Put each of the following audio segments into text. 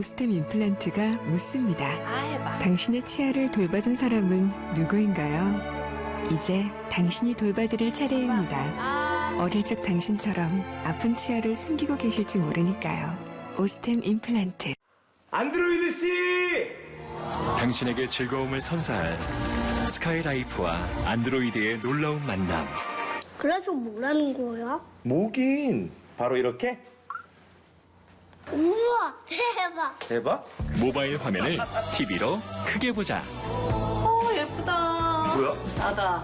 오스템 임플란트가 묻습니다. 해봐. 당신의 치아를 돌봐준 사람은 누구인가요? 이제 당신이 돌봐드릴 차례입니다. 어릴 적 당신처럼 아픈 치아를 숨기고 계실지 모르니까요. 오스템 임플란트. 안드로이드 씨! 당신에게 즐거움을 선사할 스카이라이프와 안드로이드의 놀라운 만남. 그래서 뭐라는 거야? 뭐긴 바로 이렇게? 우와, 대박! 대박? 모바일 화면을 TV로 크게 보자. 예쁘다. 뭐야? 나다.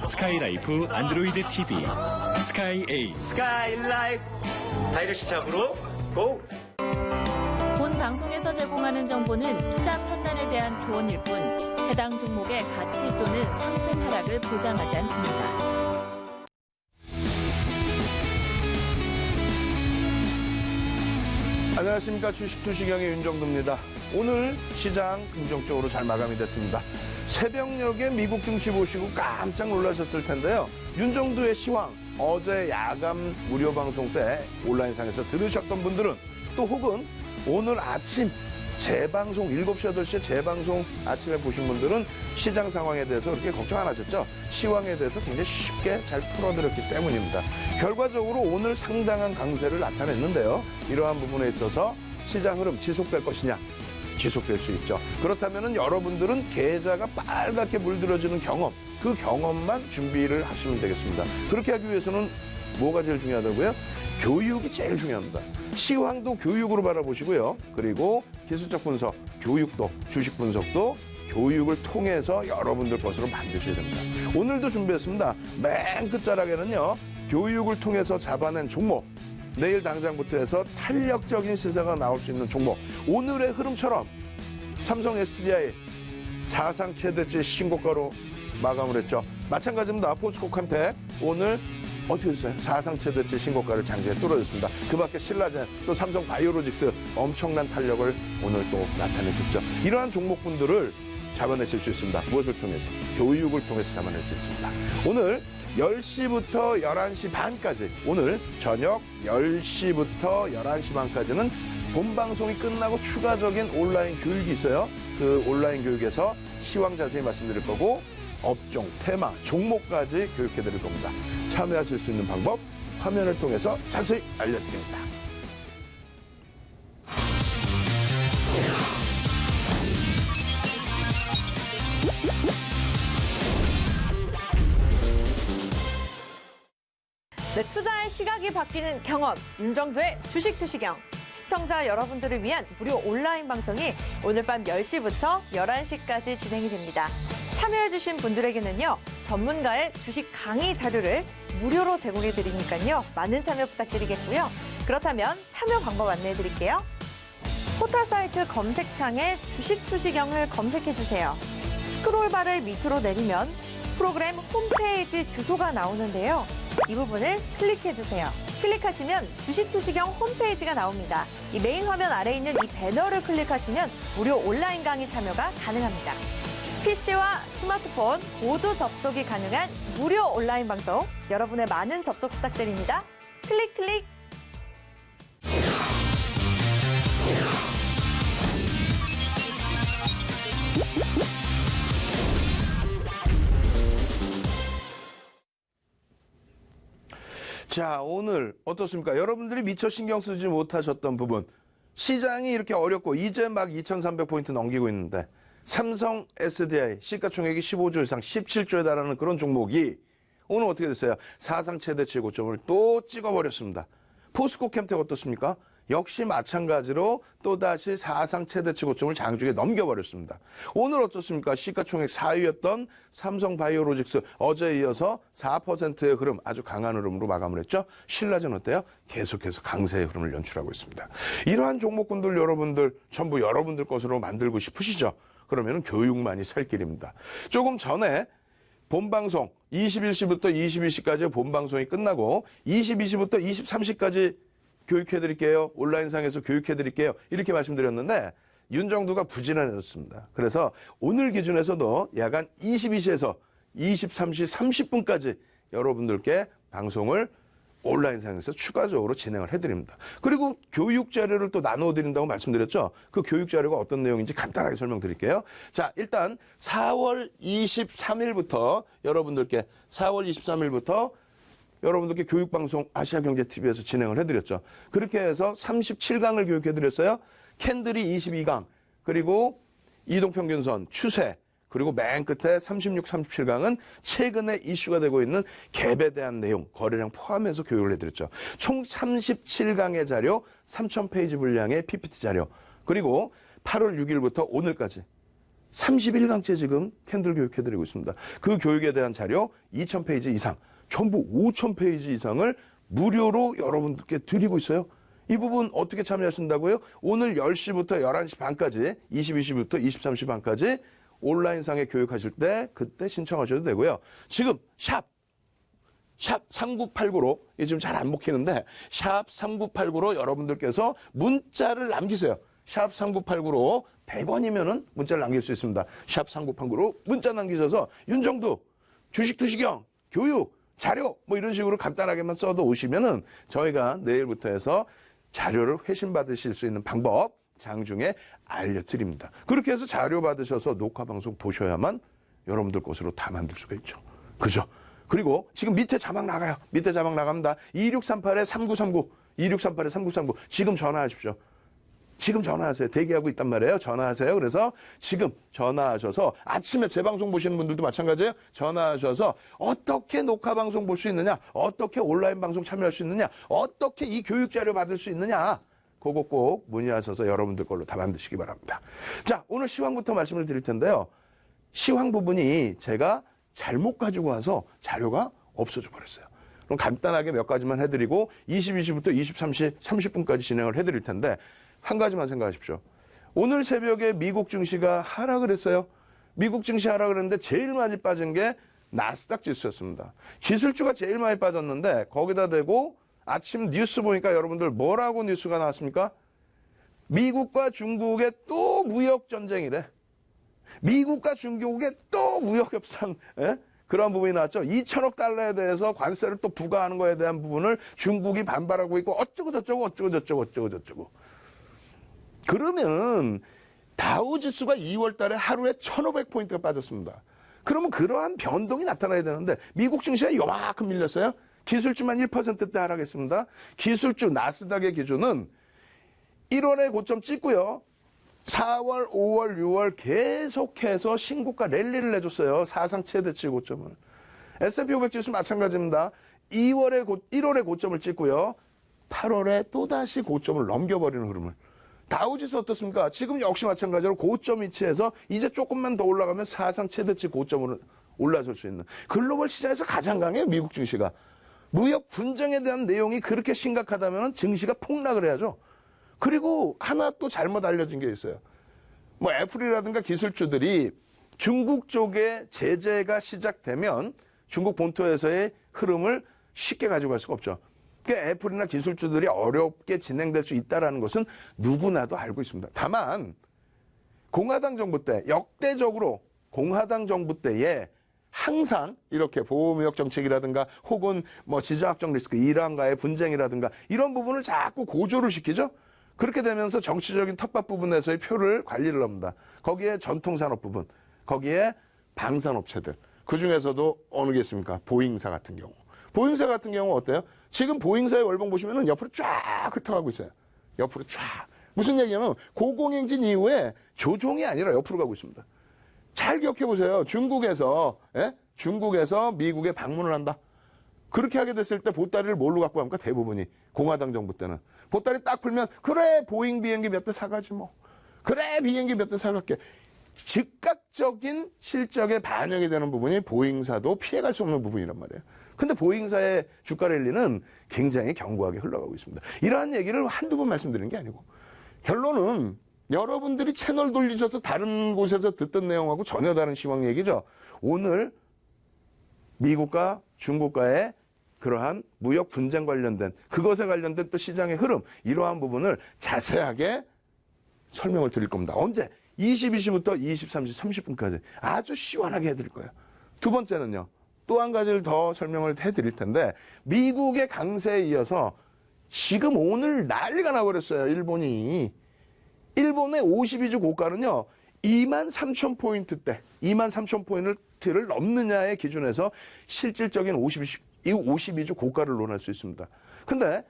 스카이라이프 안드로이드 TV 스카이 A. 스카이라이프 다이렉트 샵으로 고! 본 방송에서 제공하는 정보는 투자 판단에 대한 조언일 뿐 해당 종목의 가치 또는 상승 하락을 보장하지 않습니다. 안녕하십니까. 주식투시경의 윤정두입니다. 오늘 시장 긍정적으로 잘 마감이 됐습니다. 새벽녘에 미국 증시 보시고 깜짝 놀라셨을 텐데요. 윤정두의 시황, 어제 야간 무료 방송 때 온라인상에서 들으셨던 분들은 또 혹은 오늘 아침 재방송 7시, 8시에 재방송 아침에 보신 분들은 시장 상황에 대해서 그렇게 걱정 안 하셨죠? 시황에 대해서 굉장히 쉽게 잘 풀어드렸기 때문입니다. 결과적으로 오늘 상당한 강세를 나타냈는데요. 이러한 부분에 있어서 시장 흐름 지속될 것이냐? 지속될 수 있죠. 그렇다면 여러분들은 계좌가 빨갛게 물들어지는 경험, 그 경험만 준비를 하시면 되겠습니다. 그렇게 하기 위해서는 뭐가 제일 중요하다고요? 교육이 제일 중요합니다. 시황도 교육으로 바라보시고요. 그리고 기술적 분석, 교육도, 주식 분석도 교육을 통해서 여러분들 것으로 만드셔야 됩니다. 오늘도 준비했습니다. 맨 끝자락에는요. 교육을 통해서 잡아낸 종목, 내일 당장부터 해서 탄력적인 시세가 나올 수 있는 종목. 오늘의 흐름처럼 삼성 SDI 사상 최대치 신고가로 마감을 했죠. 마찬가지입니다. 포스코캠텍 오늘 어떻게 됐어요? 사상 최대치 신고가를 장기에 뚫어줬습니다. 그 밖에 신라젠, 또 삼성 바이오로직스 엄청난 탄력을 오늘 또 나타내줬죠. 이러한 종목분들을 잡아내실 수 있습니다. 무엇을 통해서? 교육을 통해서 잡아낼 수 있습니다. 오늘 10시부터 11시 반까지, 오늘 저녁 10시부터 11시 반까지는 본방송이 끝나고 추가적인 온라인 교육이 있어요. 그 온라인 교육에서 시황 자세히 말씀드릴 거고 업종, 테마, 종목까지 교육해드릴 겁니다. 참여하실 수 있는 방법 화면을 통해서 자세히 알려드립니다. 네, 투자의 시각이 바뀌는 경험, 윤정두의 주식투시경. 시청자 여러분들을 위한 무료 온라인 방송이 오늘 밤 10시부터 11시까지 진행이 됩니다. 참여해주신 분들에게는요, 전문가의 주식 강의 자료를 무료로 제공해드리니까요, 많은 참여 부탁드리겠고요. 그렇다면 참여 방법 안내해드릴게요. 포털 사이트 검색창에 주식투시경을 검색해주세요. 스크롤바를 밑으로 내리면 프로그램 홈페이지 주소가 나오는데요. 이 부분을 클릭해주세요. 클릭하시면 주식투시경 홈페이지가 나옵니다. 이 메인 화면 아래에 있는 이 배너를 클릭하시면 무료 온라인 강의 참여가 가능합니다. PC와 스마트폰 모두 접속이 가능한 무료 온라인 방송, 여러분의 많은 접속 부탁드립니다. 클릭 클릭. 자, 오늘 어떻습니까? 여러분들이 미처 신경 쓰지 못하셨던 부분. 시장이 이렇게 어렵고 이제 막 2,300포인트 넘기고 있는데 삼성 SDI 시가총액이 15조 이상 17조에 달하는 그런 종목이 오늘 어떻게 됐어요? 사상 최대치 고점을 또 찍어버렸습니다. 포스코캠텍 어떻습니까? 역시 마찬가지로 또다시 사상 최대치 고점을 장중에 넘겨버렸습니다. 오늘 어떻습니까? 시가총액 4위였던 삼성 바이오로직스 어제에 이어서 4%의 흐름, 아주 강한 흐름으로 마감을 했죠. 신라젠 어때요? 계속해서 강세의 흐름을 연출하고 있습니다. 이러한 종목군들 여러분들 전부 여러분들 것으로 만들고 싶으시죠? 그러면 교육만이 살 길입니다. 조금 전에 본방송 21시부터 22시까지 본방송이 끝나고 22시부터 23시까지 교육해드릴게요. 온라인상에서 교육해드릴게요. 이렇게 말씀드렸는데 윤정두가 부진해졌습니다. 그래서 오늘 기준에서도 야간 22시에서 23시 30분까지 여러분들께 방송을 온라인상에서 추가적으로 진행을 해드립니다. 그리고 교육 자료를 또 나눠드린다고 말씀드렸죠. 그 교육 자료가 어떤 내용인지 간단하게 설명드릴게요. 자, 일단 4월 23일부터 여러분들께 교육방송 아시아경제TV에서 진행을 해드렸죠. 그렇게 해서 37강을 교육해드렸어요. 캔들이 22강, 그리고 이동평균선, 추세, 그리고 맨 끝에 36, 37강은 최근에 이슈가 되고 있는 갭에 대한 내용, 거래량 포함해서 교육을 해드렸죠. 총 37강의 자료, 3,000페이지 분량의 PPT 자료, 그리고 8월 6일부터 오늘까지 31강째 지금 캔들 교육해드리고 있습니다. 그 교육에 대한 자료 2,000페이지 이상, 전부 5,000페이지 이상을 무료로 여러분들께 드리고 있어요. 이 부분 어떻게 참여하신다고요? 오늘 10시부터 11시 반까지, 22시부터 23시 반까지 온라인상에 교육하실 때 그때 신청하셔도 되고요. 지금 샵 3989로, 이게 지금 잘 안 먹히는데 샵 3989로 여러분들께서 문자를 남기세요. 샵 3989로 100원이면은 문자를 남길 수 있습니다. 샵 3989로 문자 남기셔서 윤정두, 주식투시경, 교육, 자료 뭐 이런 식으로 간단하게만 써도 오시면은 저희가 내일부터 해서 자료를 회신 받으실 수 있는 방법 장중에 알려드립니다. 그렇게 해서 자료 받으셔서 녹화방송 보셔야만 여러분들 것으로 다 만들 수가 있죠. 그죠? 그리고 지금 밑에 자막 나가요. 밑에 자막 나갑니다. 2638-3939, 2638-3939. 지금 전화하십시오. 지금 전화하세요. 대기하고 있단 말이에요. 전화하세요. 그래서 지금 전화하셔서 아침에 재방송 보시는 분들도 마찬가지예요. 전화하셔서 어떻게 녹화방송 볼 수 있느냐, 어떻게 온라인 방송 참여할 수 있느냐, 어떻게 이 교육 자료 받을 수 있느냐, 그거 꼭 문의하셔서 여러분들 걸로 다 만드시기 바랍니다. 자, 오늘 시황부터 말씀을 드릴 텐데요. 시황 부분이 제가 잘못 가지고 와서 자료가 없어져 버렸어요. 그럼 간단하게 몇 가지만 해드리고 22시부터 23시 30분까지 진행을 해드릴 텐데 한 가지만 생각하십시오. 오늘 새벽에 미국 증시가 하락을 했어요. 미국 증시 하락을 했는데 제일 많이 빠진 게 나스닥 지수였습니다. 기술주가 제일 많이 빠졌는데 거기다 대고 아침 뉴스 보니까 여러분들 뭐라고 뉴스가 나왔습니까? 미국과 중국의 또 무역 전쟁이래. 미국과 중국의 또 무역 협상, 그런 부분이 나왔죠. 2천억 달러에 대해서 관세를 또 부과하는 거에 대한 부분을 중국이 반발하고 있고 어쩌고 저쩌고. 그러면 다우지수가 2월 달에 하루에 1,500포인트가 빠졌습니다. 그러면 그러한 변동이 나타나야 되는데 미국 증시가 요만큼 밀렸어요. 기술주만 1%대 하락했습니다. 기술주 나스닥의 기준은 1월에 고점 찍고요. 4월, 5월, 6월 계속해서 신고가 랠리를 내줬어요. 사상 최대치 고점을. S&P 500 지수 마찬가지입니다. 1월에 고점을 찍고요. 8월에 또다시 고점을 넘겨버리는 흐름을. 다우지수 어떻습니까? 지금 역시 마찬가지로 고점 위치에서 이제 조금만 더 올라가면 사상 최대치 고점으로 올라설 수 있는. 글로벌 시장에서 가장 강해요, 미국 증시가. 무역 분쟁에 대한 내용이 그렇게 심각하다면 증시가 폭락을 해야죠. 그리고 하나 또 잘못 알려진 게 있어요. 뭐 애플이라든가 기술주들이 중국 쪽에 제재가 시작되면 중국 본토에서의 흐름을 쉽게 가지고 갈 수가 없죠. 그러니까 애플이나 기술주들이 어렵게 진행될 수 있다는 것은 누구나도 알고 있습니다. 다만 공화당 정부 때 역대적으로 공화당 정부 때에 항상 이렇게 보호무역 정책이라든가 혹은 뭐 지정학적 리스크, 이란과의 분쟁이라든가 이런 부분을 자꾸 고조를 시키죠. 그렇게 되면서 정치적인 텃밭 부분에서의 표를 관리를 합니다. 거기에 전통산업 부분, 거기에 방산업체들. 그중에서도 어느 게 있습니까? 보잉사 같은 경우. 보잉사 같은 경우 어때요? 지금 보잉사의 월봉 보시면 옆으로 쫙 흩어가고 있어요. 옆으로 쫙. 무슨 얘기냐면 고공행진 이후에 조종이 아니라 옆으로 가고 있습니다. 잘 기억해 보세요. 중국에서 미국에 방문을 한다. 그렇게 하게 됐을 때 보따리를 뭘로 갖고 갑니까? 대부분이. 공화당 정부 때는. 보따리 딱 풀면 그래 보잉 비행기 몇 대 사가지 뭐. 그래 비행기 몇 대 사갈게. 즉각적인 실적에 반영이 되는 부분이 보잉사도 피해갈 수 없는 부분이란 말이에요. 근데 보잉사의 주가 랠리는 굉장히 견고하게 흘러가고 있습니다. 이러한 얘기를 한두 번 말씀드리는 게 아니고 결론은 여러분들이 채널 돌리셔서 다른 곳에서 듣던 내용하고 전혀 다른 시황 얘기죠. 오늘 미국과 중국과의 그러한 무역 분쟁 관련된 그것에 관련된 또 시장의 흐름 이러한 부분을 자세하게 설명을 드릴 겁니다. 언제? 22시부터 23시 30분까지 아주 시원하게 해드릴 거예요. 두 번째는요. 또 한 가지를 더 설명을 해드릴 텐데 미국의 강세에 이어서 지금 오늘 난리가 나버렸어요. 일본의 52주 고가는요. 23,000포인트대, 23,000포인트를 넘느냐의 기준에서 실질적인 52주 고가를 논할 수 있습니다. 근데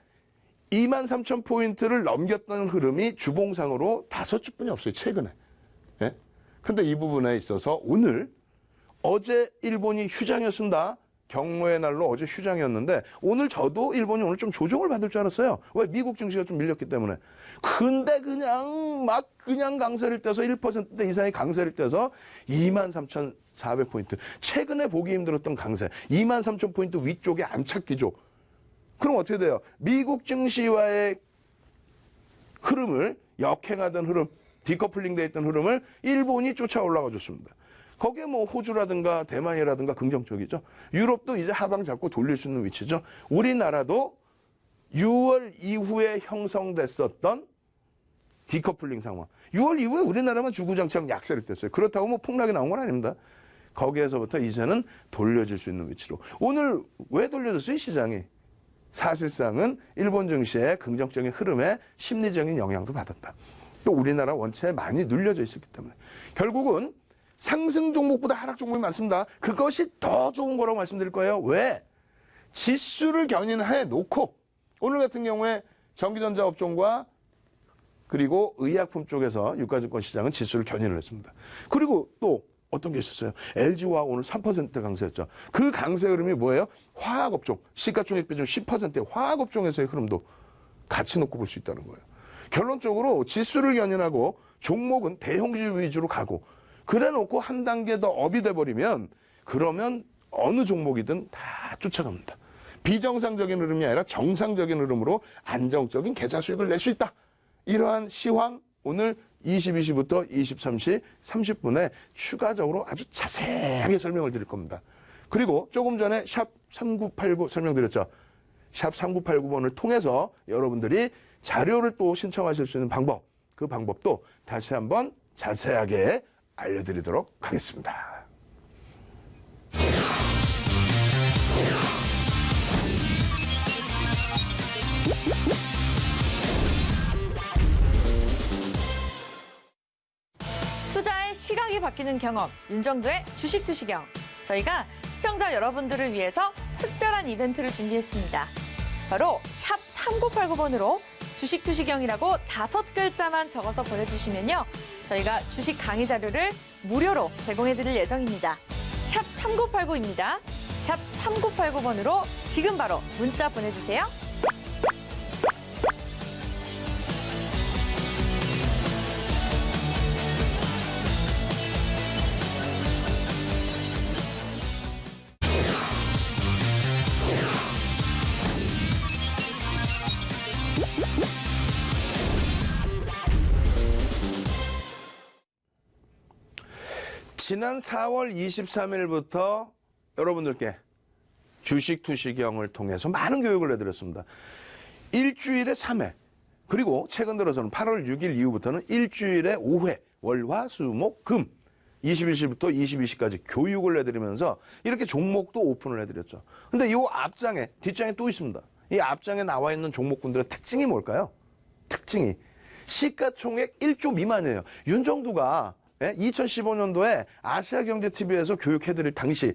23,000포인트를 넘겼던 흐름이 주봉상으로 5주뿐이 없어요. 최근에. 예? 근데 이 부분에 있어서 어제 일본이 휴장이었습니다. 경모의 날로 어제 휴장이었는데 오늘 저도 일본이 오늘 좀 조정을 받을 줄 알았어요. 왜? 미국 증시가 좀 밀렸기 때문에. 근데 그냥 강세를 떼서 1%대 이상의 강세를 떼서 23,400포인트. 최근에 보기 힘들었던 강세. 23,000포인트 위쪽에 안착기죠. 그럼 어떻게 돼요? 미국 증시와의 흐름을 역행하던 흐름, 디커플링 돼 있던 흐름을 일본이 쫓아 올라가 줬습니다. 거기에 뭐 호주라든가 대만이라든가 긍정적이죠. 유럽도 이제 하방 잡고 돌릴 수 있는 위치죠. 우리나라도 6월 이후에 형성됐었던 디커플링 상황. 6월 이후에 우리나라만 주구장창 약세를 뗐어요. 그렇다고 뭐 폭락이 나온 건 아닙니다. 거기에서부터 이제는 돌려질 수 있는 위치로. 오늘 왜 돌려졌어요, 시장이? 사실상은 일본 증시의 긍정적인 흐름에 심리적인 영향도 받았다. 또 우리나라 원체에 많이 눌려져 있었기 때문에. 결국은 상승 종목보다 하락 종목이 많습니다. 그것이 더 좋은 거라고 말씀드릴 거예요. 왜? 지수를 견인해 놓고 오늘 같은 경우에 전기전자 업종과 그리고 의약품 쪽에서 유가증권 시장은 지수를 견인을 했습니다. 그리고 또 어떤 게 있었어요? LG화 오늘 3% 강세였죠. 그 강세 흐름이 뭐예요? 화학업종, 시가총액 비중 10%의 화학업종에서의 흐름도 같이 놓고 볼 수 있다는 거예요. 결론적으로 지수를 견인하고 종목은 대형주 위주로 가고 그래 놓고 한 단계 더 업이 돼버리면 그러면 어느 종목이든 다 쫓아갑니다. 비정상적인 흐름이 아니라 정상적인 흐름으로 안정적인 계좌 수익을 낼 수 있다. 이러한 시황 오늘 22시부터 23시 30분에 추가적으로 아주 자세하게 설명을 드릴 겁니다. 그리고 조금 전에 샵 3989 설명드렸죠. 샵 3989번을 통해서 여러분들이 자료를 또 신청하실 수 있는 방법, 그 방법도 다시 한번 자세하게 알려드리도록 하겠습니다. 투자의 시각이 바뀌는 경험, 윤정도의 주식 투시경. 저희가 시청자 여러분들을 위해서 특별한 이벤트를 준비했습니다. 바로 샵 3989번으로 주식 투시경이라고 5글자만 적어서 보내주시면요. 저희가 주식 강의 자료를 무료로 제공해드릴 예정입니다. 샵 3989입니다. 샵 3989번으로 지금 바로 문자 보내주세요. 지난 4월 23일부터 여러분들께 주식 투시경을 통해서 많은 교육을 해드렸습니다. 일주일에 3회, 그리고 최근 들어서는 8월 6일 이후부터는 일주일에 5회, 월, 화, 수, 목, 금, 21시부터 22시까지 교육을 해드리면서 이렇게 종목도 오픈을 해드렸죠. 근데 이 앞장에, 뒷장에 또 있습니다. 이 앞장에 나와 있는 종목군들의 특징이 뭘까요? 특징이 시가총액 1조 미만이에요. 윤정두가 2015년도에 아시아경제TV에서 교육해드릴 당시,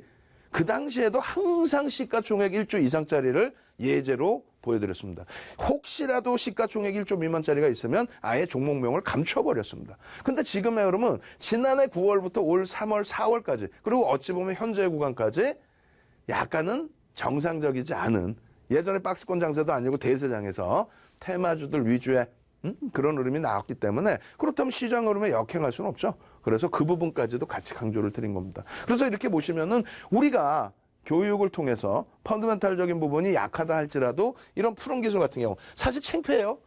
그 당시에도 항상 시가총액 1조 이상짜리를 예제로 보여드렸습니다. 혹시라도 시가총액 1조 미만짜리가 있으면 아예 종목명을 감춰버렸습니다. 근데 지금의 흐름은 지난해 9월부터 올 3월, 4월까지, 그리고 어찌 보면 현재 구간까지 약간은 정상적이지 않은, 예전에 박스권 장세도 아니고 대세장에서 테마주들 위주의 그런 흐름이 나왔기 때문에, 그렇다면 시장 흐름에 역행할 수는 없죠. 그래서 그 부분까지도 같이 강조를 드린 겁니다. 그래서 이렇게 보시면은 우리가 교육을 통해서 펀더멘탈적인 부분이 약하다 할지라도 이런 푸른 기술 같은 경우 사실 창피해요.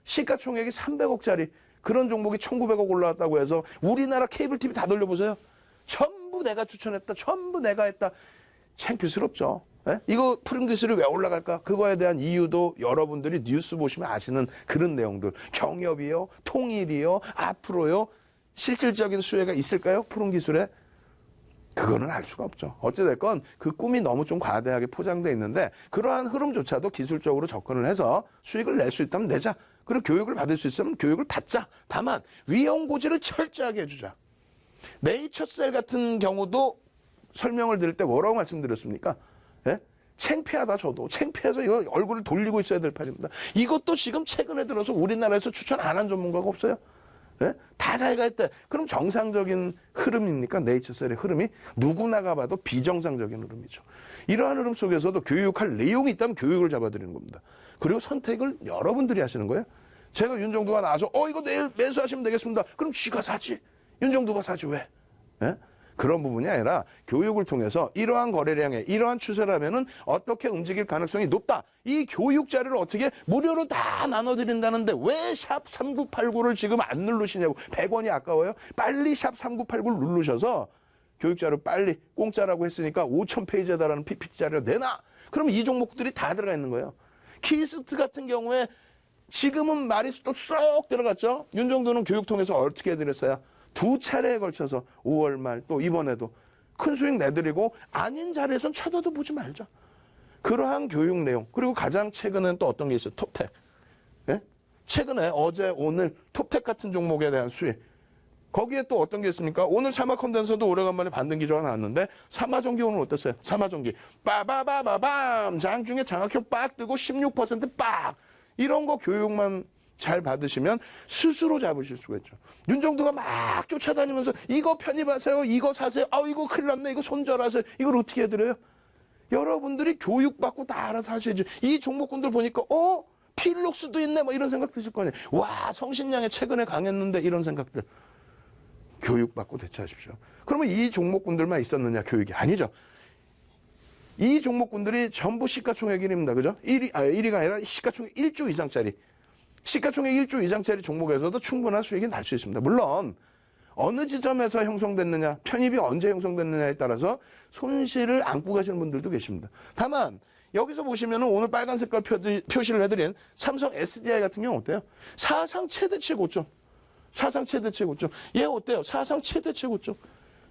시가총액이 300억짜리 그런 종목이 1900억 올라왔다고 해서 우리나라 케이블 TV 다 돌려보세요. 전부 내가 추천했다, 전부 내가 했다. 창피스럽죠. 예? 이거 푸른 기술이 왜 올라갈까? 그거에 대한 이유도 여러분들이 뉴스 보시면 아시는 그런 내용들. 경협이요, 통일이요, 앞으로요. 실질적인 수혜가 있을까요? 푸른 기술에? 그거는 알 수가 없죠. 어찌됐건 그 꿈이 너무 좀 과대하게 포장돼 있는데 그러한 흐름조차도 기술적으로 접근을 해서 수익을 낼 수 있다면 내자. 그리고 교육을 받을 수 있으면 교육을 받자. 다만 위험 고지를 철저하게 해주자. 네이처셀 같은 경우도 설명을 드릴 때 뭐라고 말씀드렸습니까? 예? 창피하다 저도. 창피해서 이거 얼굴을 돌리고 있어야 될 판입니다. 이것도 지금 최근에 들어서 우리나라에서 추천 안 한 전문가가 없어요. 예? 다 자기가 했대. 그럼 정상적인 흐름입니까? 네이처셀의 흐름이? 누구나가 봐도 비정상적인 흐름이죠. 이러한 흐름 속에서도 교육할 내용이 있다면 교육을 잡아드리는 겁니다. 그리고 선택을 여러분들이 하시는 거예요. 제가 윤정두가 나와서 이거 내일 매수하시면 되겠습니다. 그럼 쥐가 사지. 윤정두가 사지 왜? 예? 그런 부분이 아니라 교육을 통해서 이러한 거래량에 이러한 추세라면은 어떻게 움직일 가능성이 높다. 이 교육 자료를 어떻게 무료로 다 나눠드린다는데 왜 샵 3989를 지금 안 누르시냐고. 100원이 아까워요? 빨리 샵 3989를 누르셔서 교육 자료 빨리 공짜라고 했으니까 5,000페이지에 달하는 PPT 자료 내놔. 그럼 이 종목들이 다 들어가 있는 거예요. 키스트 같은 경우에 지금은 마리수도 쏙 들어갔죠. 윤정도는 교육 통해서 어떻게 해드렸어요? 2차례에 걸쳐서 5월 말 또 이번에도 큰 수익 내드리고 아닌 자리에선 쳐다도 보지 말자. 그러한 교육 내용. 그리고 가장 최근엔 또 어떤 게 있어요? 톱텍. 예? 최근에 어제 오늘 톱텍 같은 종목에 대한 수익. 거기에 또 어떤 게 있습니까? 오늘 사마 컨덴서도 오래간만에 반등 기조가 나왔는데 사마전기 오늘 어땠어요? 사마전기 빠바바바밤 장중에 장학형 빡 뜨고 16% 빡. 이런 거 교육만 잘 받으시면 스스로 잡으실 수가 있죠. 윤정두가 막 쫓아다니면서 이거 편입하세요. 이거 사세요. 이거 큰일 났네. 이거 손절하세요. 이걸 어떻게 해드려요? 여러분들이 교육받고 다 알아서 하셔야지. 이 종목군들 보니까 필록스도 있네. 뭐 이런 생각 드실 거 아니에요. 와 성신량에 최근에 강했는데 이런 생각들. 교육받고 대처하십시오. 그러면 이 종목군들만 있었느냐 교육이 아니죠. 이 종목군들이 전부 시가총액 1위입니다. 그죠? 1위가 아니라 시가총액 1조 이상짜리. 시가총액 1조 이상짜리 종목에서도 충분한 수익이 날 수 있습니다. 물론 어느 지점에서 형성됐느냐, 편입이 언제 형성됐느냐에 따라서 손실을 안고 가시는 분들도 계십니다. 다만 여기서 보시면 오늘 빨간 색깔 표시를 해드린 삼성 SDI 같은 경우 어때요? 사상 최대치 고점. 사상 최대치 고점. 얘 어때요? 사상 최대치 고점.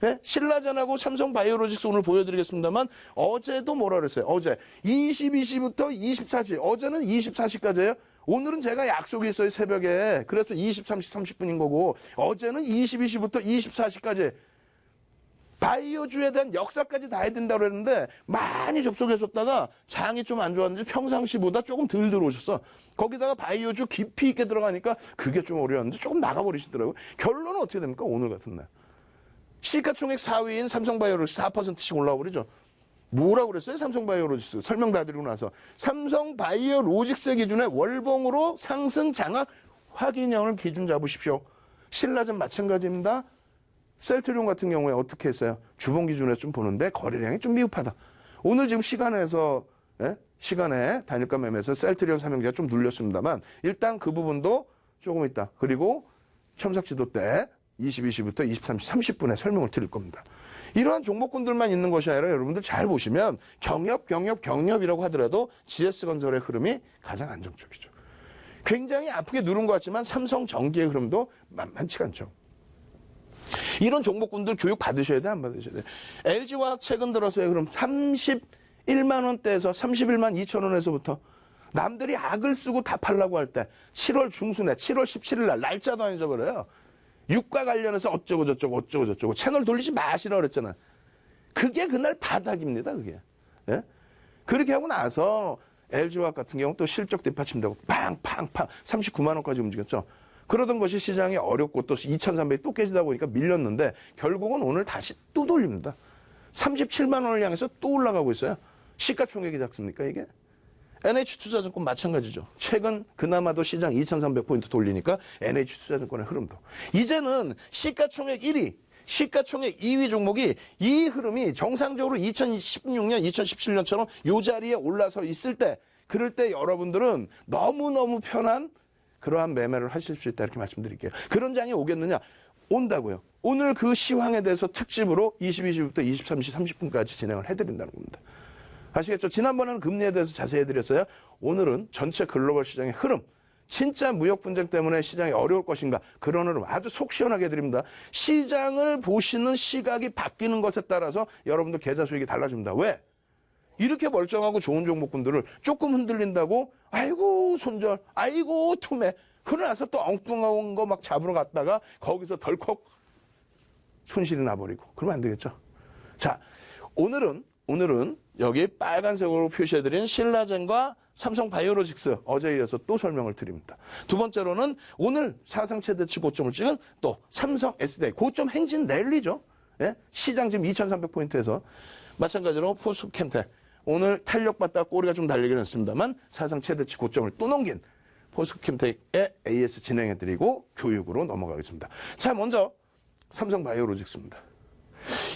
예? 신라젠하고 삼성바이오로직스 오늘 보여드리겠습니다만 어제도 뭐라 그랬어요? 어제 22시부터 24시. 어제는 24시까지예요. 오늘은 제가 약속이 있어요, 새벽에. 그래서 23시 30분인 거고 어제는 22시부터 24시까지 바이오주에 대한 역사까지 다 해야 된다고 그랬는데 많이 접속했었다가 장이 좀 안 좋았는지 평상시보다 조금 덜 들어오셨어. 거기다가 바이오주 깊이 있게 들어가니까 그게 좀 어려웠는데 조금 나가버리시더라고요. 결론은 어떻게 됩니까? 오늘 같은 날. 시가총액 4위인 삼성바이오로직스 4%씩 올라와버리죠. 뭐라고 그랬어요? 삼성바이오로직스. 설명 다 드리고 나서. 삼성바이오로직스 기준의 월봉으로 상승 장악 확인형을 기준 잡으십시오. 신라젠 마찬가지입니다. 셀트리온 같은 경우에 어떻게 했어요? 주봉 기준에서 좀 보는데 거래량이 좀 미흡하다. 오늘 지금 시간에 단일가 매매에서 셀트리온 삼형제가 좀 눌렸습니다만 일단 그 부분도 조금 있다. 그리고 첨삭지도 때 22시부터 23시 30분에 설명을 드릴 겁니다. 이러한 종목군들만 있는 것이 아니라 여러분들 잘 보시면 경협이라고 하더라도 GS건설의 흐름이 가장 안정적이죠. 굉장히 아프게 누른 것 같지만 삼성전기의 흐름도 만만치가 않죠. 이런 종목군들 교육 받으셔야 돼, 안 받으셔야 돼? LG화학 최근 들어서의 흐름 31만 원대에서 31만 2천 원에서부터 남들이 악을 쓰고 다 팔라고 할 때 7월 중순에 7월 17일 날 날짜도 안 잊어버려요. 유가 관련해서 어쩌고 저쩌고 채널 돌리지 마시라 그랬잖아요. 그게 그날 바닥입니다. 그게. 예? 그렇게 하고 나서 LG화학 같은 경우 또 실적 뒷받침되고 팡팡팡 39만 원까지 움직였죠. 그러던 것이 시장이 어렵고 또 2,300이 또 깨지다 보니까 밀렸는데 결국은 오늘 다시 또 돌립니다. 37만 원을 향해서 또 올라가고 있어요. 시가총액이 작습니까 이게? NH투자증권 마찬가지죠. 최근 그나마도 시장 2,300포인트 돌리니까 NH투자증권의 흐름도. 이제는 시가총액 1위, 시가총액 2위 종목이 이 흐름이 정상적으로 2016년, 2017년처럼 이 자리에 올라서 있을 때 그럴 때 여러분들은 너무너무 편한 그러한 매매를 하실 수 있다 이렇게 말씀드릴게요. 그런 장이 오겠느냐? 온다고요. 오늘 그 시황에 대해서 특집으로 22시부터 23시 30분까지 진행을 해드린다는 겁니다. 아시겠죠? 지난번에는 금리에 대해서 자세히 해드렸어요. 오늘은 전체 글로벌 시장의 흐름, 진짜 무역 분쟁 때문에 시장이 어려울 것인가? 그런 흐름 아주 속 시원하게 해드립니다. 시장을 보시는 시각이 바뀌는 것에 따라서 여러분들 계좌 수익이 달라집니다. 왜? 이렇게 멀쩡하고 좋은 종목군들을 조금 흔들린다고 아이고 손절, 아이고 투매. 그러나서 또 엉뚱한 거 막 잡으러 갔다가 거기서 덜컥 손실이 나버리고 그러면 안 되겠죠. 자, 오늘은 여기 빨간색으로 표시해드린 신라젠과 삼성바이오로직스 어제에 이어서 또 설명을 드립니다. 두 번째로는 오늘 사상 최대치 고점을 찍은 또 삼성 SDI 고점 행진 랠리죠. 예? 시장 지금 2,300포인트에서 마찬가지로 포스코캠텍 오늘 탄력받다 꼬리가 좀 달리긴 했습니다만 사상 최대치 고점을 또 넘긴 포스코캠텍의 AS 진행해드리고 교육으로 넘어가겠습니다. 자, 먼저 삼성바이오로직스입니다.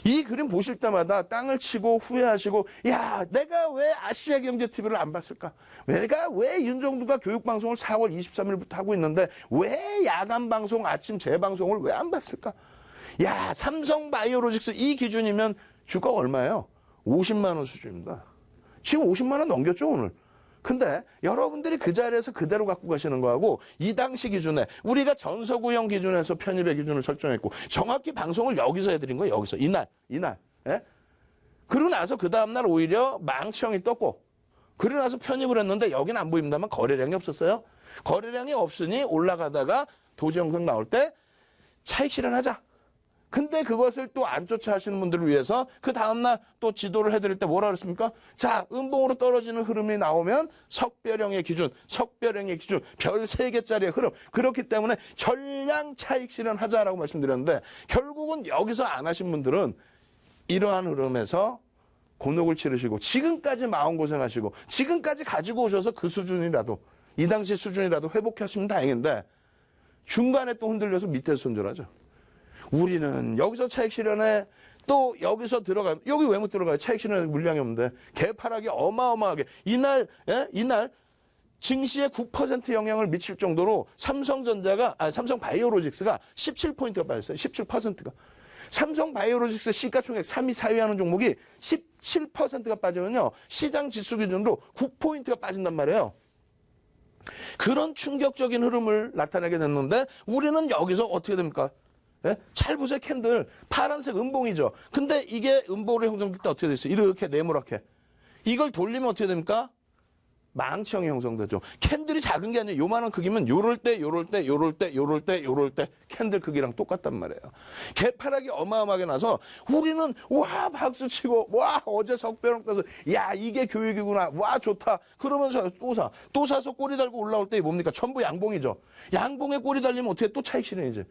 이 그림 보실 때마다 땅을 치고 후회하시고 야 내가 왜 아시아경제TV를 안 봤을까? 내가 왜 윤정두가 교육방송을 4월 23일부터 하고 있는데 왜 야간방송 아침 재방송을 왜 안 봤을까? 야 삼성바이오로직스 이 기준이면 주가가 얼마예요? 50만 원 수준입니다. 지금 50만 원 넘겼죠 오늘. 근데 여러분들이 그 자리에서 그대로 갖고 가시는 거하고 이 당시 기준에 우리가 전서구형 기준에서 편입의 기준을 설정했고 정확히 방송을 여기서 해드린 거예요. 여기서 이날 예? 그러고 나서 그 다음날 오히려 망치형이 떴고 그러고 나서 편입을 했는데 여기는 안 보입니다만 거래량이 없었어요. 거래량이 없으니 올라가다가 도지 영상 나올 때 차익 실현하자. 근데 그것을 또 안 쫓아 하시는 분들을 위해서 그 다음날 또 지도를 해드릴 때 뭐라 그랬습니까? 자, 음봉으로 떨어지는 흐름이 나오면 석별형의 기준, 별 3개짜리의 흐름. 그렇기 때문에 전량 차익 실현하자라고 말씀드렸는데 결국은 여기서 안 하신 분들은 이러한 흐름에서 곤혹을 치르시고 지금까지 마음고생하시고 지금까지 가지고 오셔서 그 수준이라도 이 당시 수준이라도 회복하시면 다행인데 중간에 또 흔들려서 밑에서 손절하죠. 우리는 여기서 차익 실현에 또 여기서 들어가면 여기 왜 못 들어가요? 차익 실현에 물량이 없는데 개파락이 어마어마하게 이날 증시에 9% 영향을 미칠 정도로 삼성바이오로직스가 17포인트가 빠졌어요. 17%가. 삼성바이오로직스 시가총액 3위, 4위 하는 종목이 17%가 빠지면요. 시장 지수 기준으로 9포인트가 빠진단 말이에요. 그런 충격적인 흐름을 나타내게 됐는데 우리는 여기서 어떻게 됩니까? 예? 잘 보세요. 캔들 파란색 음봉이죠. 근데 이게 음봉으로 형성될 때 어떻게 됐어요? 이렇게 네모랗게. 이걸 돌리면 어떻게 됩니까? 망치형이 형성되죠. 캔들이 작은 게 아니에요. 요만한 크기면 요럴 때 캔들 크기랑 똑같단 말이에요. 개파락이 어마어마하게 나서 우리는 와 박수 치고 와 어제 석배랑 따서 야 이게 교육이구나 와 좋다 그러면서 또 사서 꼬리 달고 올라올 때 뭡니까? 전부 양봉이죠. 양봉에 꼬리 달리면 어떻게 또 차익 실현이지.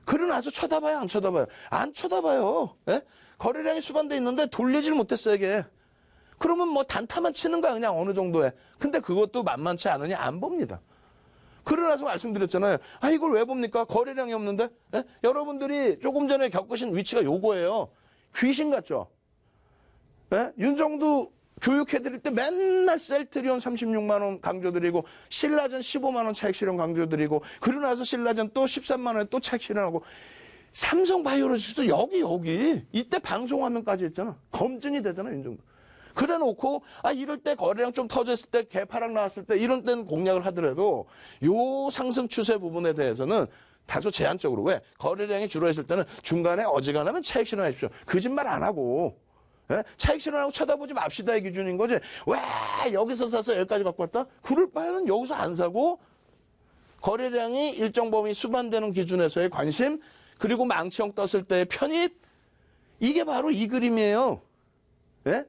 그러나서 쳐다봐요, 안 쳐다봐요? 안 쳐다봐요. 예? 거래량이 수반돼 있는데 돌리질 못했어요, 이게. 그러면 뭐 단타만 치는 거야, 그냥 어느 정도에. 근데 그것도 만만치 않으니 안 봅니다. 그러나서 말씀드렸잖아요. 아, 이걸 왜 봅니까? 거래량이 없는데? 예? 여러분들이 조금 전에 겪으신 위치가 요거예요. 귀신 같죠? 예? 윤정두 교육해드릴 때 맨날 셀트리온 36만 원 강조드리고 신라젠 15만 원 차익 실현 강조드리고 그러고 나서 신라젠 또 13만 원에 또 차익 실현하고 삼성바이오로직스도 여기 이때 방송화면까지 했잖아. 검증이 되잖아 윤정도. 그래놓고 이럴 때 거래량 좀 터졌을 때 개파락 나왔을 때 이런 때는 공략을 하더라도 요 상승 추세 부분에 대해서는 다소 제한적으로 왜 거래량이 줄어있을 때는 중간에 어지간하면 차익 실현하십시오. 거짓말 안 하고. 예? 차익 실현하고 쳐다보지 맙시다의 기준인 거지. 왜 여기서 사서 여기까지 갖고 왔다? 그럴 바에는 여기서 안 사고 거래량이 일정 범위 수반되는 기준에서의 관심 그리고 망치형 떴을 때의 편입 이게 바로 이 그림이에요. 예?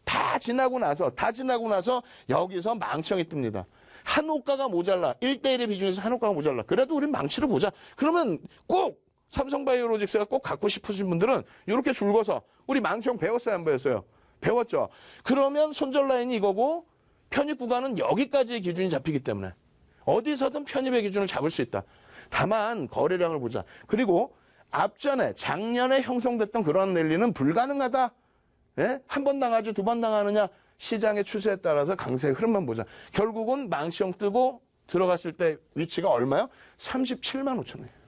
다 지나고 나서 여기서 망치형이 뜹니다. 한 호가가 모자라. 1대1의 비중에서 한 호가가 모자라. 그래도 우린 망치를 보자. 그러면 꼭 삼성바이오로직스가 꼭 갖고 싶으신 분들은 이렇게 줄거서 우리 망치형 배웠어요 안 배웠어요? 배웠죠. 그러면 손절 라인이 이거고 편입 구간은 여기까지의 기준이 잡히기 때문에 어디서든 편입의 기준을 잡을 수 있다. 다만 거래량을 보자. 그리고 앞전에 작년에 형성됐던 그런 랠리는 불가능하다. 예? 한 번 당하지 두 번 당하느냐 시장의 추세에 따라서 강세의 흐름만 보자. 결국은 망치형 뜨고 들어갔을 때 위치가 얼마요? 37만 5천 원이에요.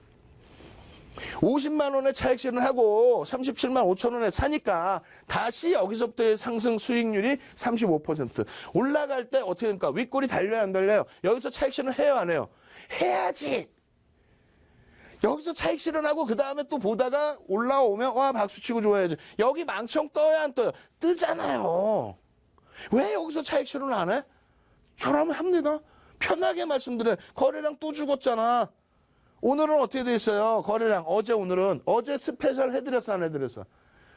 50만 원에 차익 실현하고 37만 5천 원에 사니까 다시 여기서부터의 상승 수익률이 35%. 올라갈 때 어떻게 됩니까? 윗골이 달려야 안 달려요? 여기서 차익 실현해요, 안 해요? 해야지. 여기서 차익 실현하고 그 다음에 또 보다가 올라오면 와 박수치고 좋아야지. 여기 망청 떠야 안 떠요? 뜨잖아요. 왜 여기서 차익 실현 안 해? 저라면 합니다. 편하게 말씀드려요. 거래량 또 죽었잖아. 오늘은 어떻게 돼 있어요? 거래량 어제 오늘은 어제 스페셜 해드렸어 안 해드렸어?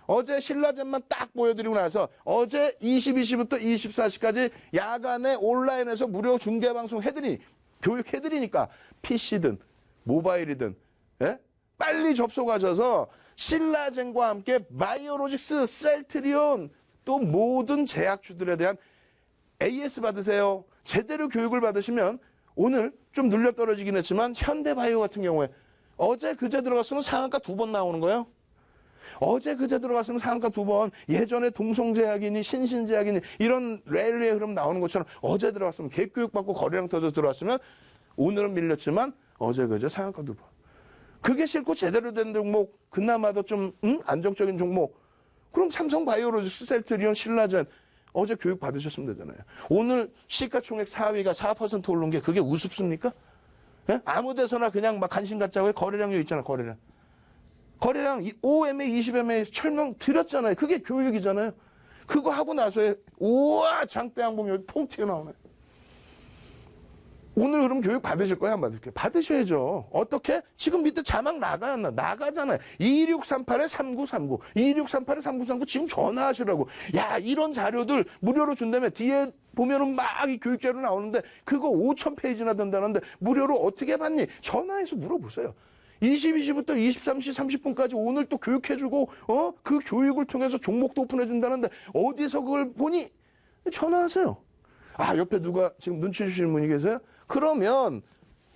어제 신라젠만 딱 보여드리고 나서 어제 22시부터 24시까지 야간에 온라인에서 무료 중계방송 해드리니 교육해드리니까 PC든 모바일이든 예? 빨리 접속하셔서 신라젠과 함께 바이오로직스, 셀트리온 또 모든 제약주들에 대한 AS 받으세요. 제대로 교육을 받으시면 오늘 좀 눌려 떨어지긴 했지만 현대바이오 같은 경우에 어제 그제 들어갔으면 상한가 2번 나오는 거예요. 어제 그제 들어갔으면 상한가 2번. 예전에 동성제약이니 신신제약이니 이런 랠리의 흐름 나오는 것처럼 어제 들어갔으면 개교육 받고 거래량 터져 들어왔으면 오늘은 밀렸지만 어제 그제 상한가 2번. 그게 싫고 제대로 된 종목 그나마도 좀 안정적인 종목. 그럼 삼성바이오로직스, 셀트리온, 신라젠 어제 교육 받으셨으면 되잖아요. 오늘 시가총액 4위가 4% 오른 게 그게 우습습니까? 예? 아무 데서나 그냥 막 관심 갖자고 해. 거래량이 있잖아, 거래량. 거래량 5MA, 20MA 설명 드렸잖아요. 그게 교육이잖아요. 그거 하고 나서에 우와 장대양 보면 여기 통 튀어나오네. 오늘 그럼 교육 받으실 거예요? 안 받을게요? 받으셔야죠. 어떻게? 지금 밑에 자막 나가야 안 나? 나가잖아요. 2638-3939. 2638-3939 지금 전화하시라고. 야, 이런 자료들 무료로 준다며. 뒤에 보면은 막 이 교육 자료 나오는데 그거 5,000페이지나 된다는데 무료로 어떻게 받니? 전화해서 물어보세요. 22시부터 23시 30분까지 오늘 또 교육해주고, 그 교육을 통해서 종목도 오픈해준다는데 어디서 그걸 보니? 전화하세요. 아, 옆에 누가 지금 눈치 주시는 분이 계세요? 그러면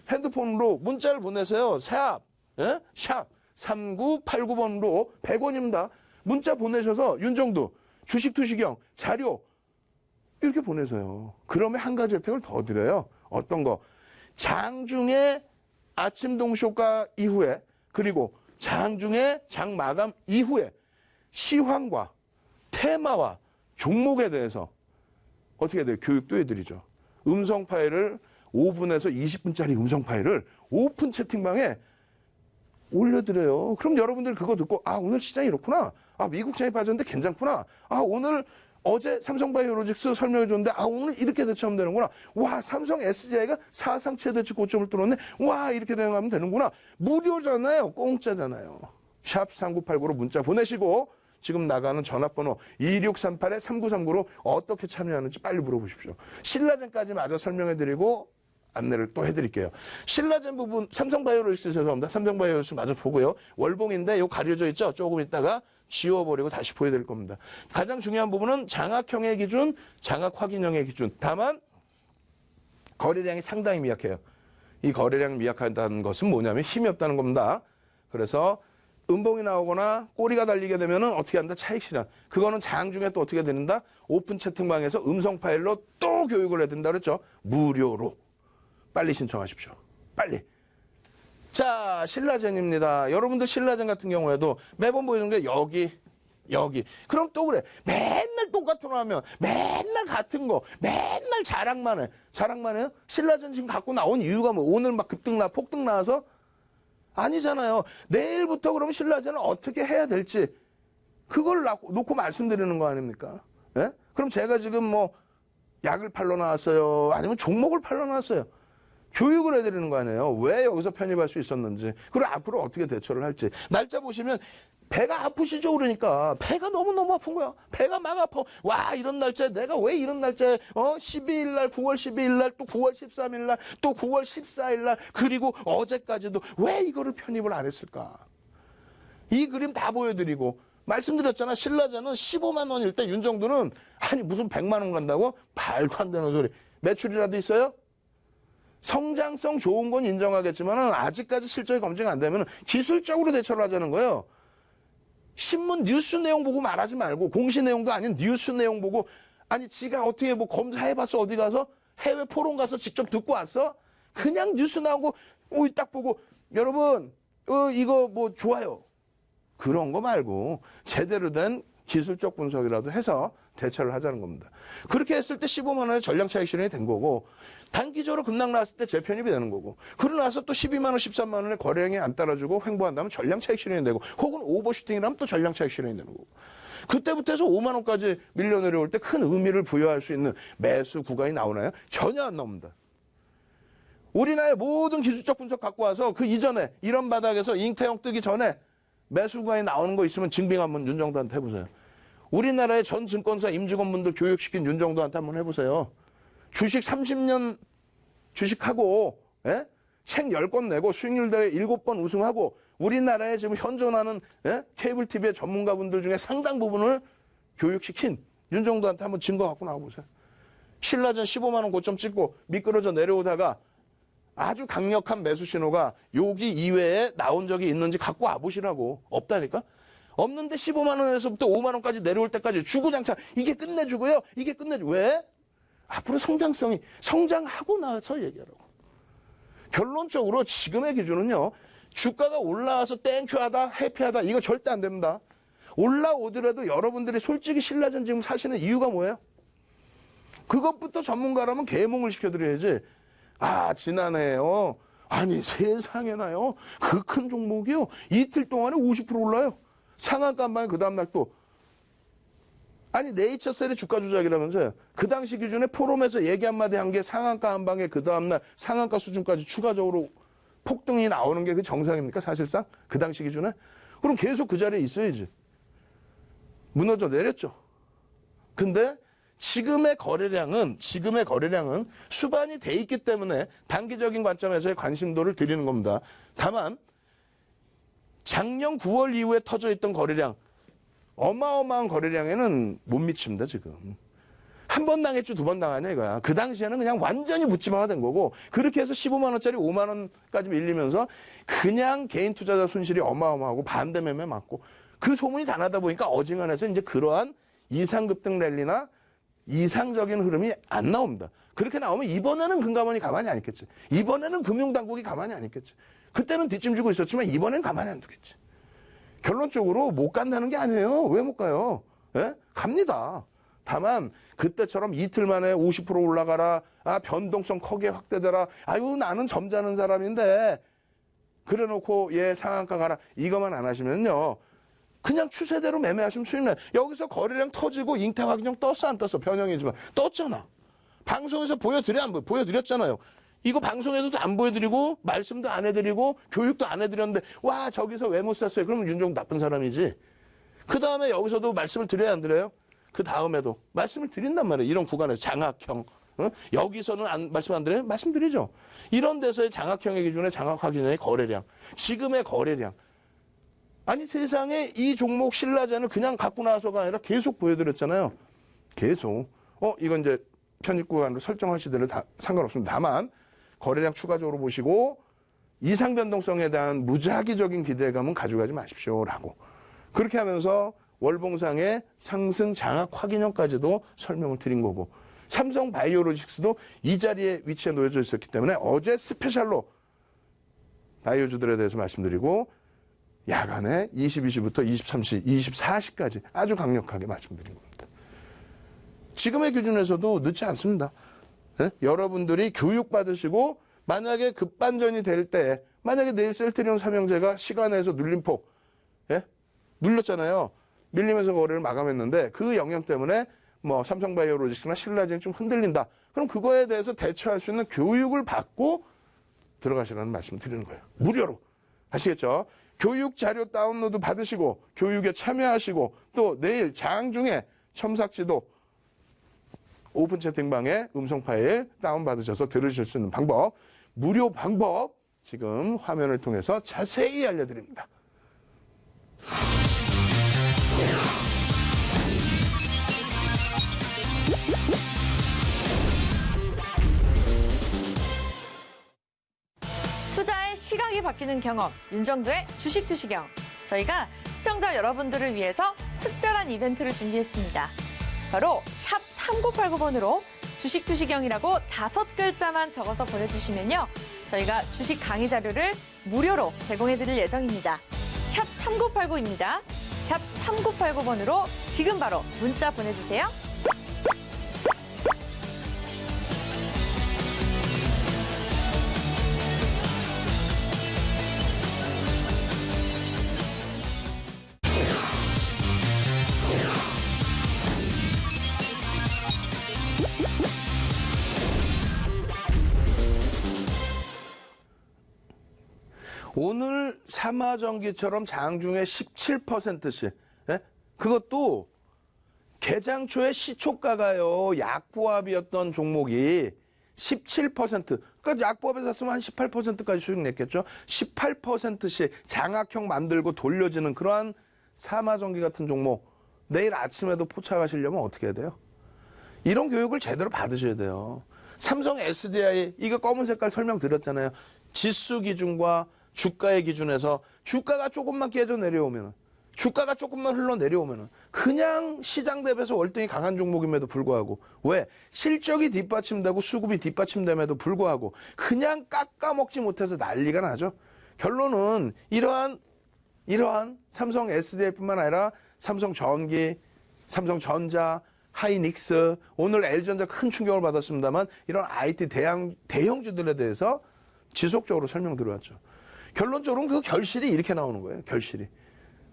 핸드폰으로 문자를 보내세요. 샵 3989번으로 100원입니다. 문자 보내셔서 윤정두, 주식 투시경, 자료 이렇게 보내세요. 그러면 한 가지 혜택을 더 드려요. 어떤 거? 장중에 아침 동쇼가 이후에 그리고 장중에 장 마감 이후에 시황과 테마와 종목에 대해서 어떻게 돼요? 교육도 해드리죠. 음성 파일을 5분에서 20분짜리 음성 파일을 오픈 채팅방에 올려드려요. 그럼 여러분들 그거 듣고 아 오늘 시장이 이렇구나. 아 미국 시장이 빠졌는데 괜찮구나. 아 오늘 어제 삼성바이오로직스 설명해줬는데 아 오늘 이렇게 대처하면 되는구나. 와 삼성 SDI가 사상 최대치 고점을 뚫었네. 와 이렇게 대응하면 되는구나. 무료잖아요. 공짜잖아요. 샵 3989로 문자 보내시고 지금 나가는 전화번호 2638-3939로 어떻게 참여하는지 빨리 물어보십시오. 신라젠까지 마저 설명해드리고 안내를 또 해드릴게요. 신라젠 부분 삼성바이오로직스 죄송합니다. 삼성바이오로직스 마저 보고요. 월봉인데 이거 가려져 있죠? 조금 있다가 지워버리고 다시 보여드릴 겁니다. 가장 중요한 부분은 장악형의 기준, 장악 확인형의 기준. 다만 거래량이 상당히 미약해요. 이 거래량이 미약하다는 것은 뭐냐면 힘이 없다는 겁니다. 그래서 음봉이 나오거나 꼬리가 달리게 되면 어떻게 한다? 차익 실현. 그거는 장중에 또 어떻게 되는다? 오픈 채팅방에서 음성 파일로 또 교육을 해야 된다 그랬죠? 무료로. 빨리 신청하십시오. 빨리. 자, 신라젠입니다. 여러분들 신라젠 같은 경우에도 매번 보이는 게 여기. 그럼 또 그래. 맨날 똑같은 거 하면 맨날 같은 거 맨날 자랑만 해. 자랑만 해요? 신라젠 지금 갖고 나온 이유가 뭐 오늘 막 폭등 나와서? 아니잖아요. 내일부터 그럼 신라젠은 어떻게 해야 될지 그걸 놓고 말씀드리는 거 아닙니까? 예? 그럼 제가 지금 뭐 약을 팔러 나왔어요? 아니면 종목을 팔러 나왔어요? 교육을 해드리는 거 아니에요. 왜 여기서 편입할 수 있었는지 그리고 앞으로 어떻게 대처를 할지. 날짜 보시면 배가 아프시죠? 그러니까 배가 너무너무 아픈 거야. 배가 막 아파. 와 이런 날짜에 내가 왜 이런 날짜에 12일 날 9월 12일 날 또 9월 13일 날 또 9월 14일 날 그리고 어제까지도 왜 이거를 편입을 안 했을까? 이 그림 다 보여드리고 말씀드렸잖아. 신라젠은 15만 원일 때 윤정두는 아니 무슨 100만 원 간다고? 말도 안 되는 소리. 매출이라도 있어요? 성장성 좋은 건 인정하겠지만 아직까지 실적이 검증 안 되면 기술적으로 대처를 하자는 거예요. 신문 뉴스 내용 보고 말하지 말고 공시 내용도 아닌 뉴스 내용 보고 아니 지가 어떻게 뭐 검사해봤어 어디 가서 해외 포럼 가서 직접 듣고 왔어? 그냥 뉴스 나오고 오이 딱 보고 여러분 이거 뭐 좋아요. 그런 거 말고 제대로 된 기술적 분석이라도 해서 대처를 하자는 겁니다. 그렇게 했을 때 15만 원의 전량 차익 실현이 된 거고 단기적으로 급락 나왔을 때 재편입이 되는 거고 그러고 나서 또 12만 원, 13만 원의 거래량이 안 따라주고 횡보한다면 전량 차익 실현이 되고 혹은 오버슈팅이라면 또 전량 차익 실현이 되는 거고 그때부터 해서 5만 원까지 밀려 내려올 때 큰 의미를 부여할 수 있는 매수 구간이 나오나요? 전혀 안 나옵니다. 우리나라의 모든 기술적 분석 갖고 와서 그 이전에 이런 바닥에서 잉태형 뜨기 전에 매수 구간이 나오는 거 있으면 증빙 한번 윤정도한테 해보세요. 우리나라의 전 증권사 임직원분들 교육시킨 윤정도한테 한번 해보세요. 주식 30년 주식하고 책 10권 내고 수익률 대회 7번 우승하고 우리나라에 지금 현존하는 케이블 TV의 전문가분들 중에 상당 부분을 교육시킨 윤정도한테 한번 증거 갖고 나와보세요. 신라전 15만 원 고점 찍고 미끄러져 내려오다가 아주 강력한 매수 신호가 여기 이외에 나온 적이 있는지 갖고 와보시라고. 없다니까? 없는데 15만 원에서부터 5만 원까지 내려올 때까지 주구장창 이게 끝내주고요. 이게 끝내주고. 왜? 앞으로 성장하고 나서 얘기하라고. 결론적으로 지금의 기준은요. 주가가 올라와서 땡큐하다, 해피하다 이거 절대 안 됩니다. 올라오더라도 여러분들이 솔직히 신라전 지금 사시는 이유가 뭐예요? 그것부터 전문가라면 계몽을 시켜드려야지. 지난해에요. 아니 세상에나요. 그 큰 종목이요. 이틀 동안에 50% 올라요. 상한가 한 방에 그 다음날 또. 아니 네이처셀의 주가 조작이라면서요. 그 당시 기준에 포럼에서 얘기 한마디 한 게 상한가 한 방에 그 다음날 상한가 수준까지 추가적으로 폭등이 나오는 게 그 정상입니까? 사실상? 그 당시 기준에? 그럼 계속 그 자리에 있어야지. 무너져 내렸죠. 근데 지금의 거래량은 수반이 돼 있기 때문에 단기적인 관점에서의 관심도를 드리는 겁니다. 다만 작년 9월 이후에 터져 있던 거래량 어마어마한 거래량에는 못 미칩니다. 지금. 한 번 당했죠. 두 번 당하냐 이거야. 그 당시에는 그냥 완전히 묻지마가 된 거고 그렇게 해서 15만 원짜리 5만 원까지 밀리면서 그냥 개인 투자자 손실이 어마어마하고 반대 매매 맞고 그 소문이 다 나다 보니까 어지간해서 이제 그러한 이상급등 랠리나 이상적인 흐름이 안 나옵니다. 그렇게 나오면 이번에는 금감원이 가만히 안 있겠지. 이번에는 금융당국이 가만히 안 있겠지. 그때는 뒷짐지고 있었지만 이번엔 가만히 안 두겠지. 결론적으로 못 간다는 게 아니에요. 왜 못 가요? 갑니다. 다만 그때처럼 이틀 만에 50% 올라가라. 변동성 크게 확대되라. 나는 점잖은 사람인데 그래놓고 상한가 가라. 이것만 안 하시면요. 그냥 추세대로 매매하시면 수익 나요. 여기서 거래량 터지고 잉태 확인형 떴어 안 떴어? 변형이지만 떴잖아. 방송에서 보여드려 안 보여드렸잖아요. 이거 방송에서도 안 보여드리고 말씀도 안 해드리고 교육도 안 해드렸는데 와 저기서 왜 못 샀어요? 그러면 윤종도 나쁜 사람이지. 그 다음에 여기서도 말씀을 드려야 안 드려요? 그 다음에도 말씀을 드린단 말이에요. 이런 구간에서 장악형. 여기서는 말씀 안 드려요? 말씀드리죠. 이런 데서의 장악형의 기준에 장악 확인의 거래량. 지금의 거래량. 아니 세상에 이 종목 신라젠을 그냥 갖고 나와서가 아니라 계속 보여드렸잖아요. 계속. 이건 이제 편입 구간으로 설정하시더라도 다 상관없습니다. 다만 거래량 추가적으로 보시고 이상 변동성에 대한 무작위적인 기대감은 가져가지 마십시오라고. 그렇게 하면서 월봉상의 상승 장악 확인형까지도 설명을 드린 거고 삼성 바이오로직스도 이 자리에 위치해 놓여져 있었기 때문에 어제 스페셜로 바이오주들에 대해서 말씀드리고 야간에 22시부터 23시, 24시까지 아주 강력하게 말씀드린 겁니다. 지금의 기준에서도 늦지 않습니다. 여러분들이 교육받으시고 만약에 급반전이 될 때 만약에 내일 셀트리온 삼형제가 시간에서 눌림폭 눌렸잖아요. 밀리면서 거래를 마감했는데 그 영향 때문에 삼성바이오로직스나 신라젠이 좀 흔들린다. 그럼 그거에 대해서 대처할 수 있는 교육을 받고 들어가시라는 말씀을 드리는 거예요. 무료로. 아시겠죠? 교육 자료 다운로드 받으시고 교육에 참여하시고 또 내일 장중에 첨삭지도 오픈 채팅방에 음성 파일 다운받으셔서 들으실 수 있는 방법, 무료 방법 지금 화면을 통해서 자세히 알려드립니다. 투자의 시각이 바뀌는 경험, 윤정도의 주식 투시경. 저희가 시청자 여러분들을 위해서 특별한 이벤트를 준비했습니다. 바로 샵 3989번으로 주식투시경이라고 5글자만 적어서 보내주시면요. 저희가 주식 강의 자료를 무료로 제공해드릴 예정입니다. 샵 3989입니다. 샵 3989번으로 지금 바로 문자 보내주세요. 오늘 삼화전기처럼 장중에 17%씩, 예? 그것도 개장 초에 시초가가요, 약보합이었던 종목이 17%, 그러니까 약보합에 샀으면 한 18%까지 수익 냈겠죠. 18%씩 장악형 만들고 돌려지는 그러한 삼화전기 같은 종목, 내일 아침에도 포착하시려면 어떻게 해야 돼요? 이런 교육을 제대로 받으셔야 돼요. 삼성 SDI, 이거 검은 색깔 설명드렸잖아요. 지수 기준과 주가의 기준에서 주가가 조금만 깨져 내려오면, 주가가 조금만 흘러내려오면 그냥 시장 대비해서 월등히 강한 종목임에도 불구하고, 왜? 실적이 뒷받침되고 수급이 뒷받침됨에도 불구하고 그냥 깎아먹지 못해서 난리가 나죠. 결론은 이러한 삼성 SDI뿐만 아니라 삼성전기, 삼성전자, 하이닉스, 오늘 LG전자 큰 충격을 받았습니다만 이런 IT 대형주들에 대해서 지속적으로 설명드려왔죠. 결론적으로는 그 결실이 이렇게 나오는 거예요. 결실이.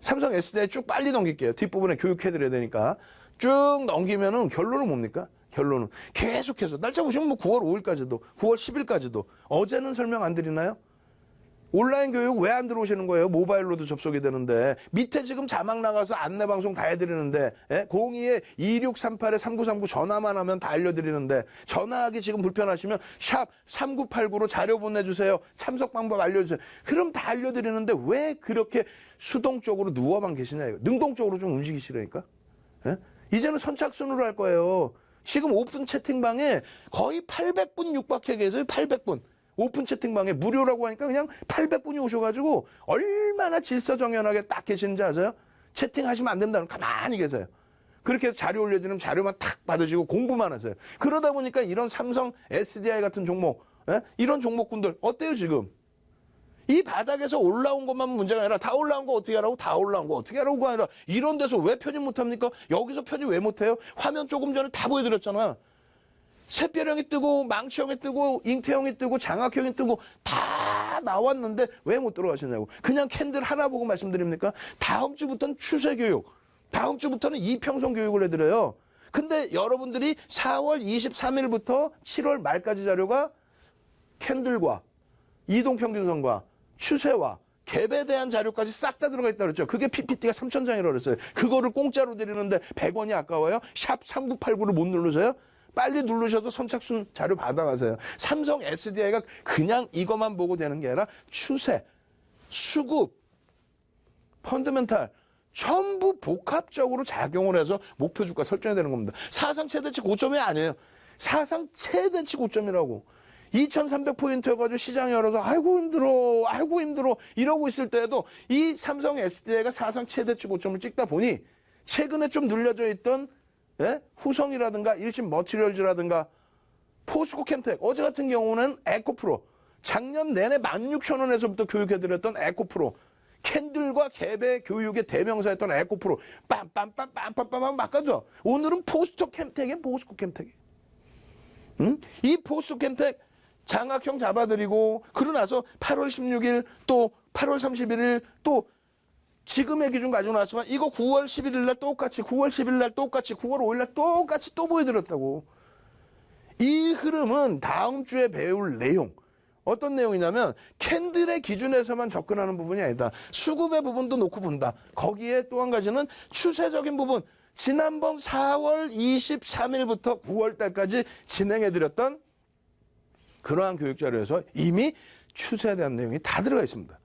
삼성 SDI 쭉 빨리 넘길게요. 뒷부분에 교육해드려야 되니까. 쭉 넘기면은 결론은 뭡니까? 결론은 계속해서 날짜 보시면 뭐 9월 5일까지도 9월 10일까지도 어제는 설명 안 드리나요? 온라인 교육 왜 안 들어오시는 거예요? 모바일로도 접속이 되는데. 밑에 지금 자막 나가서 안내 방송 다 해드리는데, 02-2638-3939 전화만 하면 다 알려드리는데, 전화하기 지금 불편하시면 샵 3989로 자료 보내주세요. 참석 방법 알려주세요. 그럼 다 알려드리는데 왜 그렇게 수동적으로 누워만 계시냐 이거. 능동적으로 좀 움직이시라니까. 이제는 선착순으로 할 거예요. 지금 오픈 채팅방에 거의 800분 육박해 계세요. 800분. 오픈 채팅방에 무료라고 하니까 그냥 800분이 오셔가지고 얼마나 질서정연하게 딱 계시는지 아세요? 채팅하시면 안 된다는 가만히 계세요. 그렇게 해서 자료 올려주면 자료만 탁 받으시고 공부만 하세요. 그러다 보니까 이런 삼성 SDI 같은 종목, 이런 종목군들 어때요 지금? 이 바닥에서 올라온 것만 문제가 아니라 다 올라온 거 어떻게 하라고? 다 올라온 거 어떻게 하라고가 아니라 이런 데서 왜 편입 못합니까? 여기서 편입 왜 못해요? 화면 조금 전에 다 보여드렸잖아. 샛별형이 뜨고 망치형이 뜨고 잉태형이 뜨고 장악형이 뜨고 다 나왔는데 왜 못 들어가시냐고. 그냥 캔들 하나 보고 말씀드립니까? 다음 주부터는 추세교육, 다음 주부터는 이평선 교육을 해드려요. 근데 여러분들이 4월 23일부터 7월 말까지 자료가 캔들과 이동평균선과 추세와 갭에 대한 자료까지 싹 다 들어가 있다고 그랬죠. 그게 PPT가 3,000장이라고 그랬어요. 그거를 공짜로 드리는데 100원이 아까워요? 샵 3989를 못 누르세요? 빨리 누르셔서 선착순 자료 받아가세요. 삼성 SDI가 그냥 이것만 보고 되는 게 아니라 추세, 수급, 펀더멘탈 전부 복합적으로 작용을 해서 목표 주가 설정이 되는 겁니다. 사상 최대치 고점이 아니에요. 사상 최대치 고점이라고. 2300포인트여가지고 시장 열어서 아이고 힘들어 이러고 있을 때에도 이 삼성 SDI가 사상 최대치 고점을 찍다 보니 최근에 좀 눌려져 있던 후성이라든가 일신 머티리얼즈라든가 포스코 캠텍, 어제 같은 경우는 에코프로, 작년 내내 16,000원에서부터 교육해드렸던 에코프로, 캔들과 갭의 교육의 대명사였던 에코프로 빰빰빰빰빰빰 막 가죠. 오늘은 포스코 캠텍이에요. 포스코 캠텍이. 이 포스코 캠텍 장악형 잡아드리고 그러고 나서 8월 16일 또 8월 31일 또 지금의 기준 가지고 나왔지만 이거 9월 11일 날 똑같이 9월 10일 날 똑같이 9월 5일 날 똑같이 또 보여드렸다고. 이 흐름은 다음 주에 배울 내용. 어떤 내용이냐면 캔들의 기준에서만 접근하는 부분이 아니다. 수급의 부분도 놓고 본다. 거기에 또 한 가지는 추세적인 부분. 지난번 4월 23일부터 9월 달까지 진행해드렸던 그러한 교육자료에서 이미 추세에 대한 내용이 다 들어가 있습니다.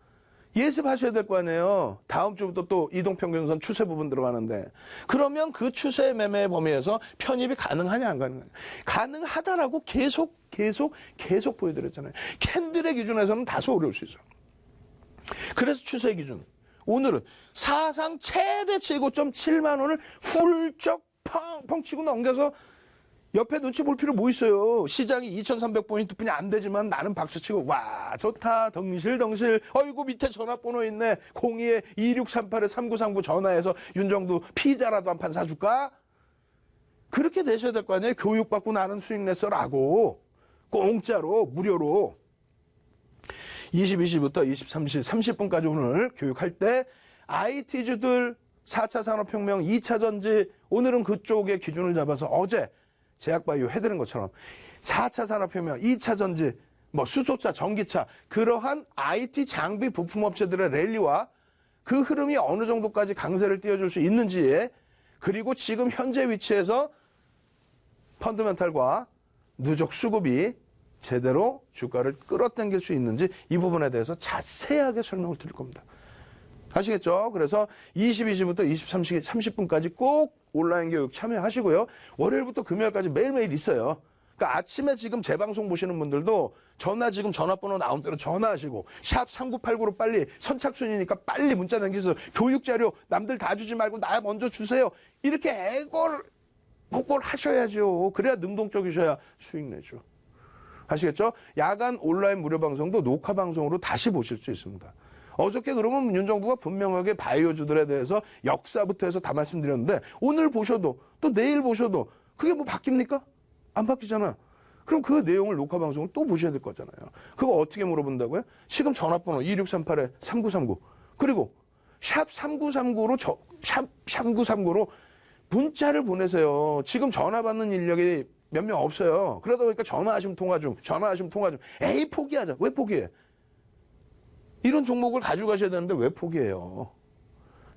예습하셔야 될 거 아니에요. 다음 주부터 또 이동평균선 추세 부분 들어가는데 그러면 그 추세 매매 범위에서 편입이 가능하냐 안 가능하냐. 가능하다라고 계속 보여드렸잖아요. 캔들의 기준에서는 다소 어려울 수 있어요. 그래서 추세 기준. 오늘은 사상 최대치 고점 7만 원을 훌쩍 펑펑 치고 넘겨서 옆에 눈치 볼 필요 뭐 있어요? 시장이 2,300포인트뿐이 안 되지만 나는 박수치고 와 좋다 덩실덩실 어이구 밑에 전화번호 있네 02-2638-3939 전화해서 윤정두 피자라도 한 판 사줄까? 그렇게 되셔야 될 거 아니에요? 교육받고 나는 수익 냈어라고 공짜로 무료로 22시부터 23시 30분까지 오늘 교육할 때 IT주들 4차 산업혁명 2차 전지 오늘은 그쪽의 기준을 잡아서 어제 제약바이오 해드린 것처럼 4차 산업혁명 2차 전지 뭐 수소차 전기차 그러한 IT 장비 부품업체들의 랠리와 그 흐름이 어느 정도까지 강세를 띄워줄 수 있는지 그리고 지금 현재 위치에서 펀드멘탈과 누적 수급이 제대로 주가를 끌어당길 수 있는지 이 부분에 대해서 자세하게 설명을 드릴 겁니다. 아시겠죠? 그래서 22시부터 23시 30분까지 꼭 온라인 교육 참여하시고요. 월요일부터 금요일까지 매일매일 있어요. 그러니까 아침에 지금 재방송 보시는 분들도 지금 전화번호 나온 대로 전화하시고 샵 3989로 빨리 선착순이니까 빨리 문자 남기서 교육자료 남들 다 주지 말고 나 먼저 주세요. 이렇게 애걸 하셔야죠. 그래야 능동적이셔야 수익 내죠. 아시겠죠? 야간 온라인 무료 방송도 녹화 방송으로 다시 보실 수 있습니다. 어저께 그러면 윤정부가 분명하게 바이오주들에 대해서 역사부터 해서 다 말씀드렸는데 오늘 보셔도 또 내일 보셔도 그게 뭐 바뀝니까? 안 바뀌잖아. 그럼 그 내용을 녹화 방송을 또 보셔야 될 거잖아요. 그거 어떻게 물어본다고요? 지금 전화번호 2638-3939 그리고 샵 3939로 샵 3939로 문자를 보내세요. 지금 전화 받는 인력이 몇 명 없어요. 그러다 보니까 전화하시면 통화 중. 에이 포기하자. 왜 포기해? 이런 종목을 가져가셔야 되는데 왜 포기해요?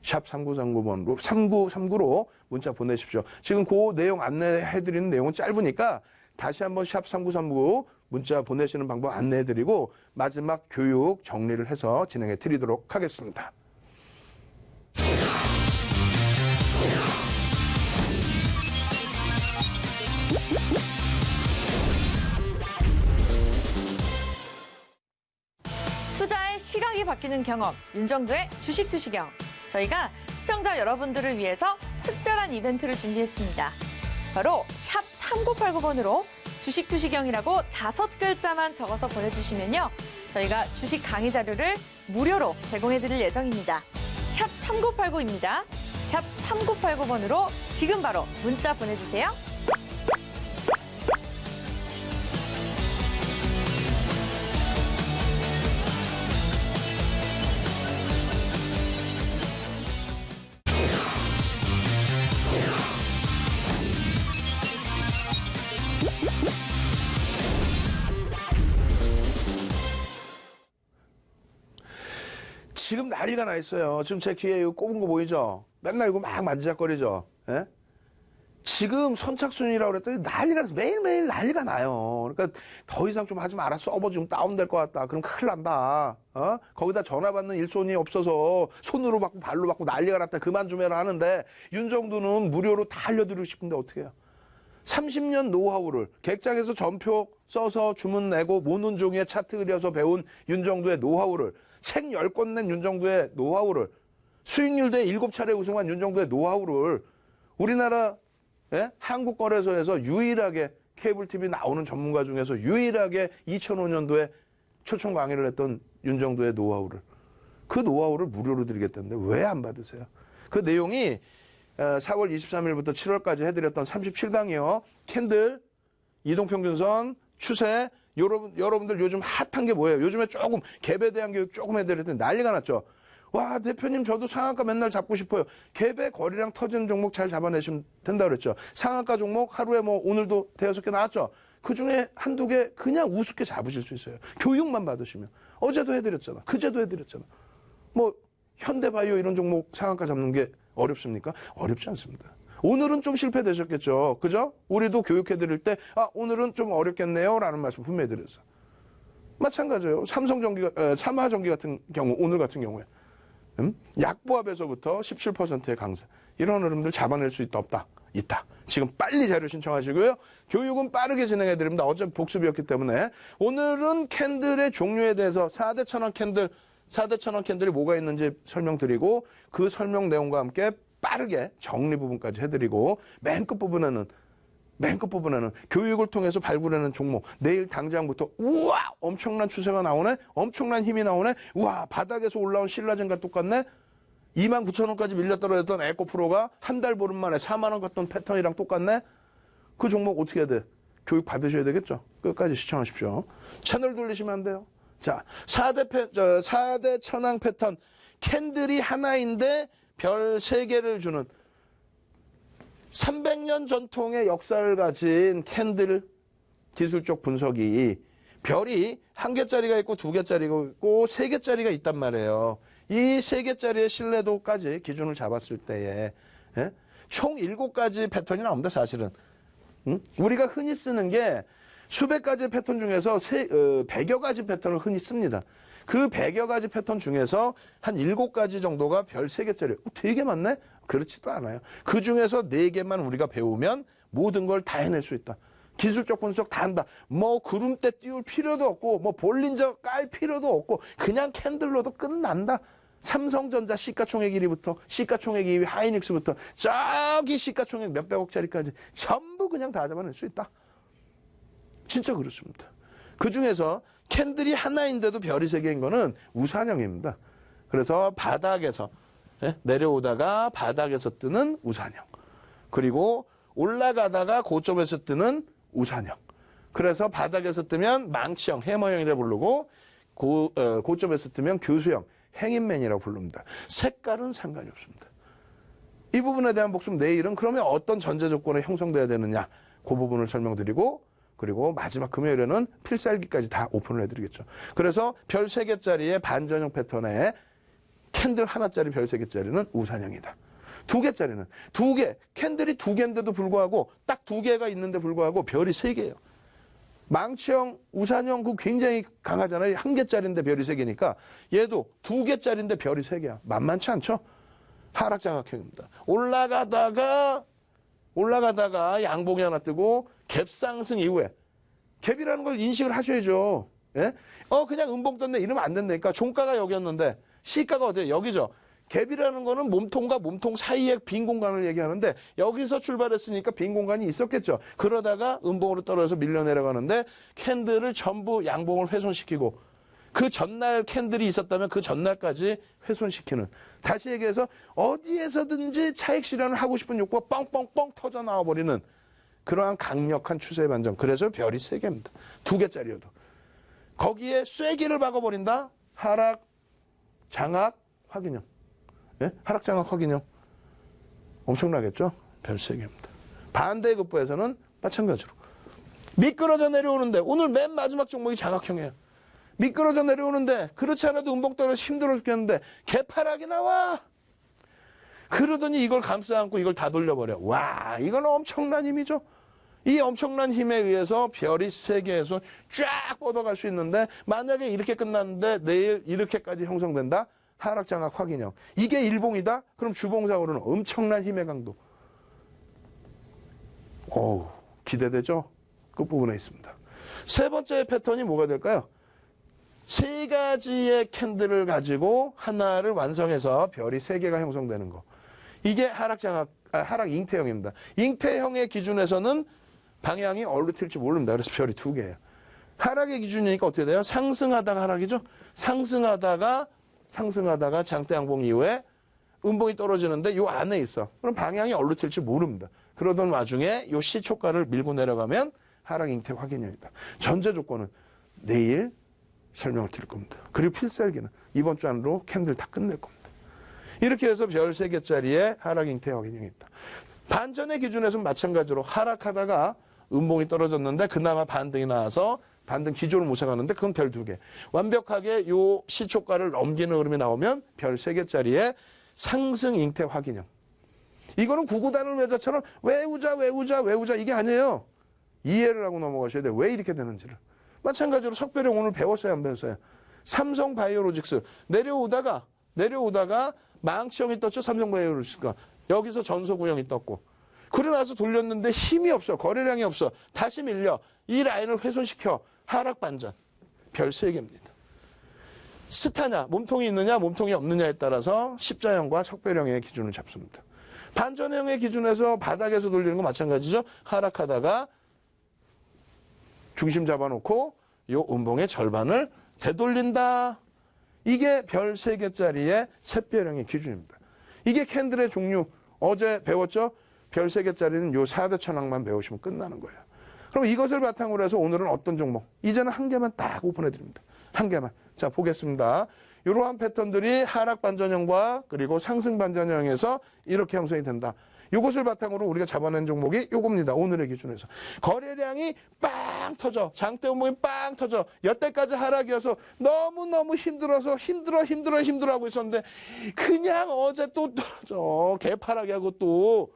샵 3939번으로 3939로 문자 보내십시오. 지금 그 내용 안내해드리는 내용은 짧으니까 다시 한번 샵 3939 문자 보내시는 방법 안내해드리고 마지막 교육 정리를 해서 진행해드리도록 하겠습니다. 투자의 시각이 바뀌는 경험, 윤정두의 주식 투시경. 저희가 시청자 여러분들을 위해서 특별한 이벤트를 준비했습니다. 바로 샵 3989번으로 주식 투시경이라고 5글자만 적어서 보내주시면요. 저희가 주식 강의 자료를 무료로 제공해드릴 예정입니다. 샵 3989입니다. 샵 3989번으로 지금 바로 문자 보내주세요. 지금 난리가 나 있어요. 지금 제 귀에 이거 꼽은 거 보이죠? 맨날 이거 막 만지작거리죠? 예? 지금 선착순이라고 그랬더니 난리가 나서 매일매일 난리가 나요. 그러니까 더 이상 좀 하지 마라. 서버 좀 다운될 것 같다. 그럼 큰일 난다. 거기다 전화 받는 일손이 없어서 손으로 받고 발로 받고 난리가 났다. 그만 좀 해라 하는데 윤정두는 무료로 다 알려드리고 싶은데 어떻게 해요? 30년 노하우를 객장에서 전표 써서 주문 내고 모는 종이에 차트 그려서 배운 윤정두의 노하우를 책 10권 낸 윤정두의 노하우를 수익률 대 7차례 우승한 윤정두의 노하우를 우리나라 한국거래소에서 유일하게 케이블 TV 나오는 전문가 중에서 유일하게 2005년도에 초청 강의를 했던 윤정두의 노하우를 그 노하우를 무료로 드리겠다는데 왜 안 받으세요? 그 내용이 4월 23일부터 7월까지 해드렸던 37강이요. 캔들, 이동평균선, 추세 여러분들 요즘 핫한 게 뭐예요? 요즘에 조금 갭에 대한 교육 조금 해드렸더니 난리가 났죠. 와 대표님 저도 상한가 맨날 잡고 싶어요. 갭의 거리랑 터지는 종목 잘 잡아내시면 된다 그랬죠. 상한가 종목 하루에 뭐 오늘도 5개 나왔죠. 그중에 한두 개 그냥 우습게 잡으실 수 있어요. 교육만 받으시면. 어제도 해드렸잖아. 그제도 해드렸잖아. 뭐 현대바이오 이런 종목 상한가 잡는 게 어렵습니까? 어렵지 않습니다. 오늘은 좀 실패되셨겠죠. 그죠? 우리도 교육해드릴 때 오늘은 좀 어렵겠네요 라는 말씀 분명히 드렸어요. 마찬가지예요. 삼화전기 같은 경우 오늘 같은 경우에 약보합에서부터 17%의 강세 이런 흐름들 잡아낼 수 있다 없다? 있다. 지금 빨리 자료 신청하시고요. 교육은 빠르게 진행해드립니다. 어차피 복습이었기 때문에 오늘은 캔들의 종류에 대해서 4대 1000원 캔들 4대 1000원 캔들이 뭐가 있는지 설명드리고 그 설명 내용과 함께 빠르게 정리 부분까지 해드리고 맨 끝부분에는 맨 끝부분에는 교육을 통해서 발굴하는 종목. 내일 당장부터 우와 엄청난 추세가 나오네. 엄청난 힘이 나오네. 우와 바닥에서 올라온 신라젠과 똑같네. 29,000원까지 밀려 떨어졌던 에코프로가 한 달 보름 만에 4만 원 갔던 패턴이랑 똑같네. 그 종목 어떻게 해야 돼? 교육 받으셔야 되겠죠. 끝까지 시청하십시오. 채널 돌리시면 안 돼요. 자, 4대 천왕 패턴. 캔들이 하나인데 별 3개를 주는 300년 전통의 역사를 가진 캔들 기술적 분석이 별이 1개짜리가 있고 2개짜리가 있고 3개짜리가 있단 말이에요. 이 3개짜리의 신뢰도까지 기준을 잡았을 때에 총 7가지 패턴이 나옵니다. 사실은. 우리가 흔히 쓰는 게 수백 가지 패턴 중에서 100여 가지 패턴을 흔히 씁니다. 그 100여 가지 패턴 중에서 한 7가지 정도가 별 3개짜리. 되게 많네? 그렇지도 않아요. 그 중에서 4개만 우리가 배우면 모든 걸 다 해낼 수 있다. 기술적 분석 다 한다. 뭐 구름대 띄울 필요도 없고 뭐 볼린저 깔 필요도 없고 그냥 캔들로도 끝난다. 삼성전자 시가총액 1위부터 시가총액 2위 하이닉스부터 저기 시가총액 몇백억짜리까지 전부 그냥 다 잡아낼 수 있다. 진짜 그렇습니다. 그중에서 캔들이 하나인데도 별이 3개인 거는 우산형입니다. 그래서 바닥에서 내려오다가 바닥에서 뜨는 우산형. 그리고 올라가다가 고점에서 뜨는 우산형. 그래서 바닥에서 뜨면 망치형, 해머형이라고 부르고 고점에서 뜨면 교수형, 행인맨이라고 부릅니다. 색깔은 상관이 없습니다. 이 부분에 대한 복습 내일은 그러면 어떤 전제 조건에 형성돼야 되느냐 그 부분을 설명드리고 그리고 마지막 금요일에는 필살기까지 다 오픈을 해드리겠죠. 그래서 별 3개짜리의 반전형 패턴에 캔들 하나짜리 별 3개짜리는 우산형이다. 2개짜리는 2개, 캔들이 2개인데도 불구하고 딱 2개가 있는데 불구하고 별이 3개예요. 망치형, 우산형 그 굉장히 강하잖아요. 1개짜리인데 별이 3개니까 얘도 2개짜리인데 별이 3개야. 만만치 않죠? 하락장악형입니다. 올라가다가 양봉이 하나 뜨고 갭상승 이후에 갭이라는 걸 인식을 하셔야죠. 예? 그냥 음봉 떴네 이러면 안 된다니까. 종가가 여기였는데 시가가 어디에 여기죠. 갭이라는 거는 몸통과 몸통 사이의 빈 공간을 얘기하는데 여기서 출발했으니까 빈 공간이 있었겠죠. 그러다가 음봉으로 떨어져서 밀려 내려가는데 캔들을 전부 양봉을 훼손시키고 그 전날 캔들이 있었다면 그 전날까지 훼손시키는, 다시 얘기해서 어디에서든지 차익 실현을 하고 싶은 욕구가 뻥뻥뻥 터져 나와버리는 그러한 강력한 추세 반전. 그래서 별이 3개입니다. 2개짜리여도. 거기에 쐐기를 박아버린다. 하락, 장악, 확인형. 예? 하락, 장악, 확인형. 엄청나겠죠? 별 3개입니다. 반대의 급부에서는 마찬가지로. 미끄러져 내려오는데 오늘 맨 마지막 종목이 장악형이에요. 미끄러져 내려오는데 그렇지 않아도 음봉 떨어져 힘들어 죽겠는데 개파락이 나와. 그러더니 이걸 감싸 안고 이걸 다 돌려버려. 와, 이건 엄청난 힘이죠. 이 엄청난 힘에 의해서 별이 3개에서 쫙 뻗어갈 수 있는데 만약에 이렇게 끝났는데 내일 이렇게까지 형성된다. 하락장악 확인형. 이게 일봉이다? 그럼 주봉상으로는 엄청난 힘의 강도. 어우, 기대되죠? 끝부분에 있습니다. 세 번째 패턴이 뭐가 될까요? 3가지의 캔들을 가지고 하나를 완성해서 별이 3개가 형성되는 거. 이게 하락 잉태형입니다. 잉태형의 기준에서는 방향이 어디로 튈지 모릅니다. 그래서 별이 2개예요. 하락의 기준이니까 어떻게 돼요? 상승하다가 하락이죠. 상승하다가 장대 양봉 이후에 음봉이 떨어지는데 요 안에 있어. 그럼 방향이 어디로 튈지 모릅니다. 그러던 와중에 요 시초가를 밀고 내려가면 하락 잉태 확인형이다. 전제 조건은 내일 설명을 드릴 겁니다. 그리고 필살기는 이번 주 안으로 캔들 다 끝낼 겁니다. 이렇게 해서 별 3개짜리의 하락 잉태 확인형이 있다. 반전의 기준에서는 마찬가지로 하락하다가 음봉이 떨어졌는데 그나마 반등이 나와서 반등 기조를 모색하는데 그건 별 2개. 완벽하게 요 시초가를 넘기는 흐름이 나오면 별 3개짜리의 상승 잉태 확인형. 이거는 구구단을 외자처럼 외우자 이게 아니에요. 이해를 하고 넘어가셔야 돼요. 왜 이렇게 되는지를. 마찬가지로 석별형 오늘 배웠어요, 안 배웠어요? 삼성바이오로직스 내려오다가 망치형이 떴죠. 삼성바이오로직스가 여기서 전소구형이 떴고 그러고 나서 돌렸는데 힘이 없어. 거래량이 없어. 다시 밀려. 이 라인을 훼손시켜. 하락 반전. 별 3개입니다. 스타냐, 몸통이 있느냐, 몸통이 없느냐에 따라서 십자형과 석별형의 기준을 잡습니다. 반전형의 기준에서 바닥에서 돌리는 거 마찬가지죠. 하락하다가 중심 잡아놓고 요 음봉의 절반을 되돌린다. 이게 별 3개짜리의 샛별형의 기준입니다. 이게 캔들의 종류. 어제 배웠죠? 별 3개짜리는 요 4대 천왕만 배우시면 끝나는 거예요. 그럼 이것을 바탕으로 해서 오늘은 어떤 종목? 이제는 한 개만 딱 오픈해 드립니다. 한 개만. 자, 보겠습니다. 이러한 패턴들이 하락 반전형과 그리고 상승 반전형에서 이렇게 형성이 된다. 이것을 바탕으로 우리가 잡아낸 종목이 요겁니다. 오늘의 기준에서. 거래량이 빵 터져. 장대 음봉이 빵 터져. 여태까지 하락이어서 너무너무 힘들어서 힘들어 하고 있었는데 그냥 어제 또 떨어져. 개파락이 하고 또.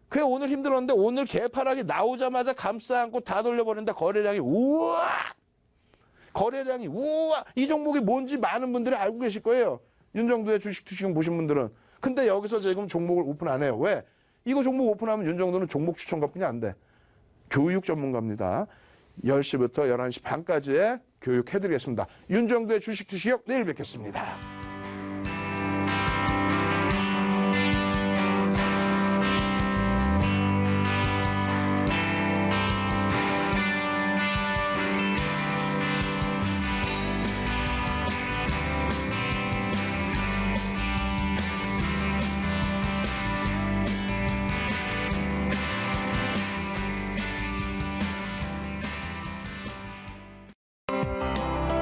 그래 오늘 힘들었는데 오늘 개파락이 나오자마자 감싸 안고 다 돌려버린다. 거래량이 우와! 거래량이 우와! 이 종목이 뭔지 많은 분들이 알고 계실 거예요. 윤정도의 주식 투시경 보신 분들은. 근데 여기서 지금 종목을 오픈 안 해요. 왜? 이거 종목 오픈하면 윤정도는 종목 추천가뿐이 안 돼. 교육 전문가입니다. 10시부터 11시 반까지의 교육해드리겠습니다. 윤정도의 주식 투시경 내일 뵙겠습니다.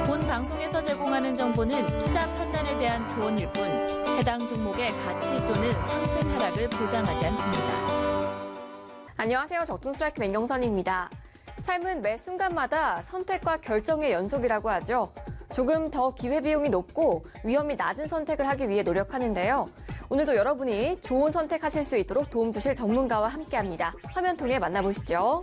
본 방송에서 제공하는 정보는 투자 판단에 대한 조언일 뿐 해당 종목의 가치 또는 상승 하락을 보장하지 않습니다. 안녕하세요. 적중 스트라이크 맹경선입니다. 삶은 매 순간마다 선택과 결정의 연속이라고 하죠. 조금 더 기회비용이 높고 위험이 낮은 선택을 하기 위해 노력하는데요. 오늘도 여러분이 좋은 선택하실 수 있도록 도움 주실 전문가와 함께합니다. 화면 통해 만나보시죠.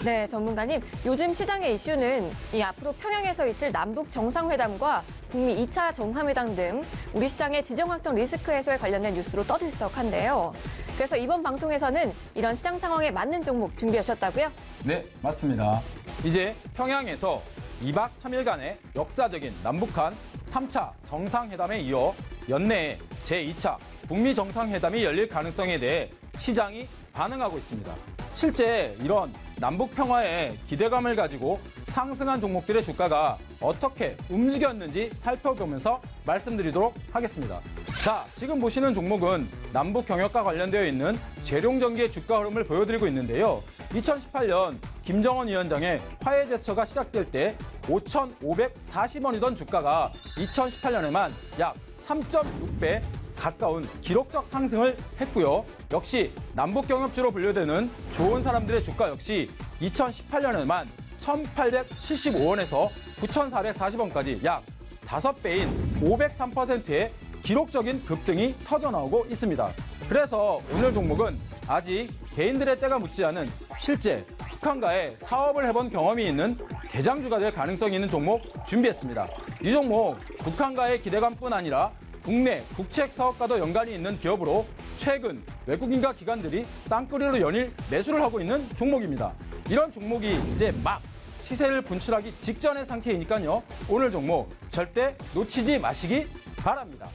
네, 전문가님. 요즘 시장의 이슈는 이 앞으로 평양에서 있을 남북 정상회담과 북미 2차 정상회담 등 우리 시장의 지정 확정 리스크 해소에 관련된 뉴스로 떠들썩한데요. 그래서 이번 방송에서는 이런 시장 상황에 맞는 종목 준비하셨다고요? 네, 맞습니다. 이제 평양에서 2박 3일간의 역사적인 남북한 3차 정상회담에 이어 연내에 제2차 북미 정상회담이 열릴 가능성에 대해 시장이 반응하고 있습니다. 실제 이런 남북 평화에 기대감을 가지고 상승한 종목들의 주가가 어떻게 움직였는지 살펴보면서 말씀드리도록 하겠습니다. 자, 지금 보시는 종목은 남북 경협과 관련되어 있는 재룡전기의 주가 흐름을 보여드리고 있는데요. 2018년 김정은 위원장의 화해 제스처가 시작될 때 5,540원이던 주가가 2018년에만 약 3.6배 가까운 기록적 상승을 했고요. 역시 남북경협주로 분류되는 좋은 사람들의 주가 역시 2018년에만 1,875원에서 9,440원까지 약 5배인 503%의 기록적인 급등이 터져나오고 있습니다. 그래서 오늘 종목은 아직 개인들의 때가 묻지 않은 실제 북한과의 사업을 해본 경험이 있는 대장주가 될 가능성이 있는 종목 준비했습니다. 이 종목 북한과의 기대감뿐 아니라 국내 국책 사업과도 연관이 있는 기업으로 최근 외국인과 기관들이 쌍끌이로 연일 매수를 하고 있는 종목입니다. 이런 종목이 이제 막 시세를 분출하기 직전의 상태이니까요. 오늘 종목 절대 놓치지 마시기 바랍니다.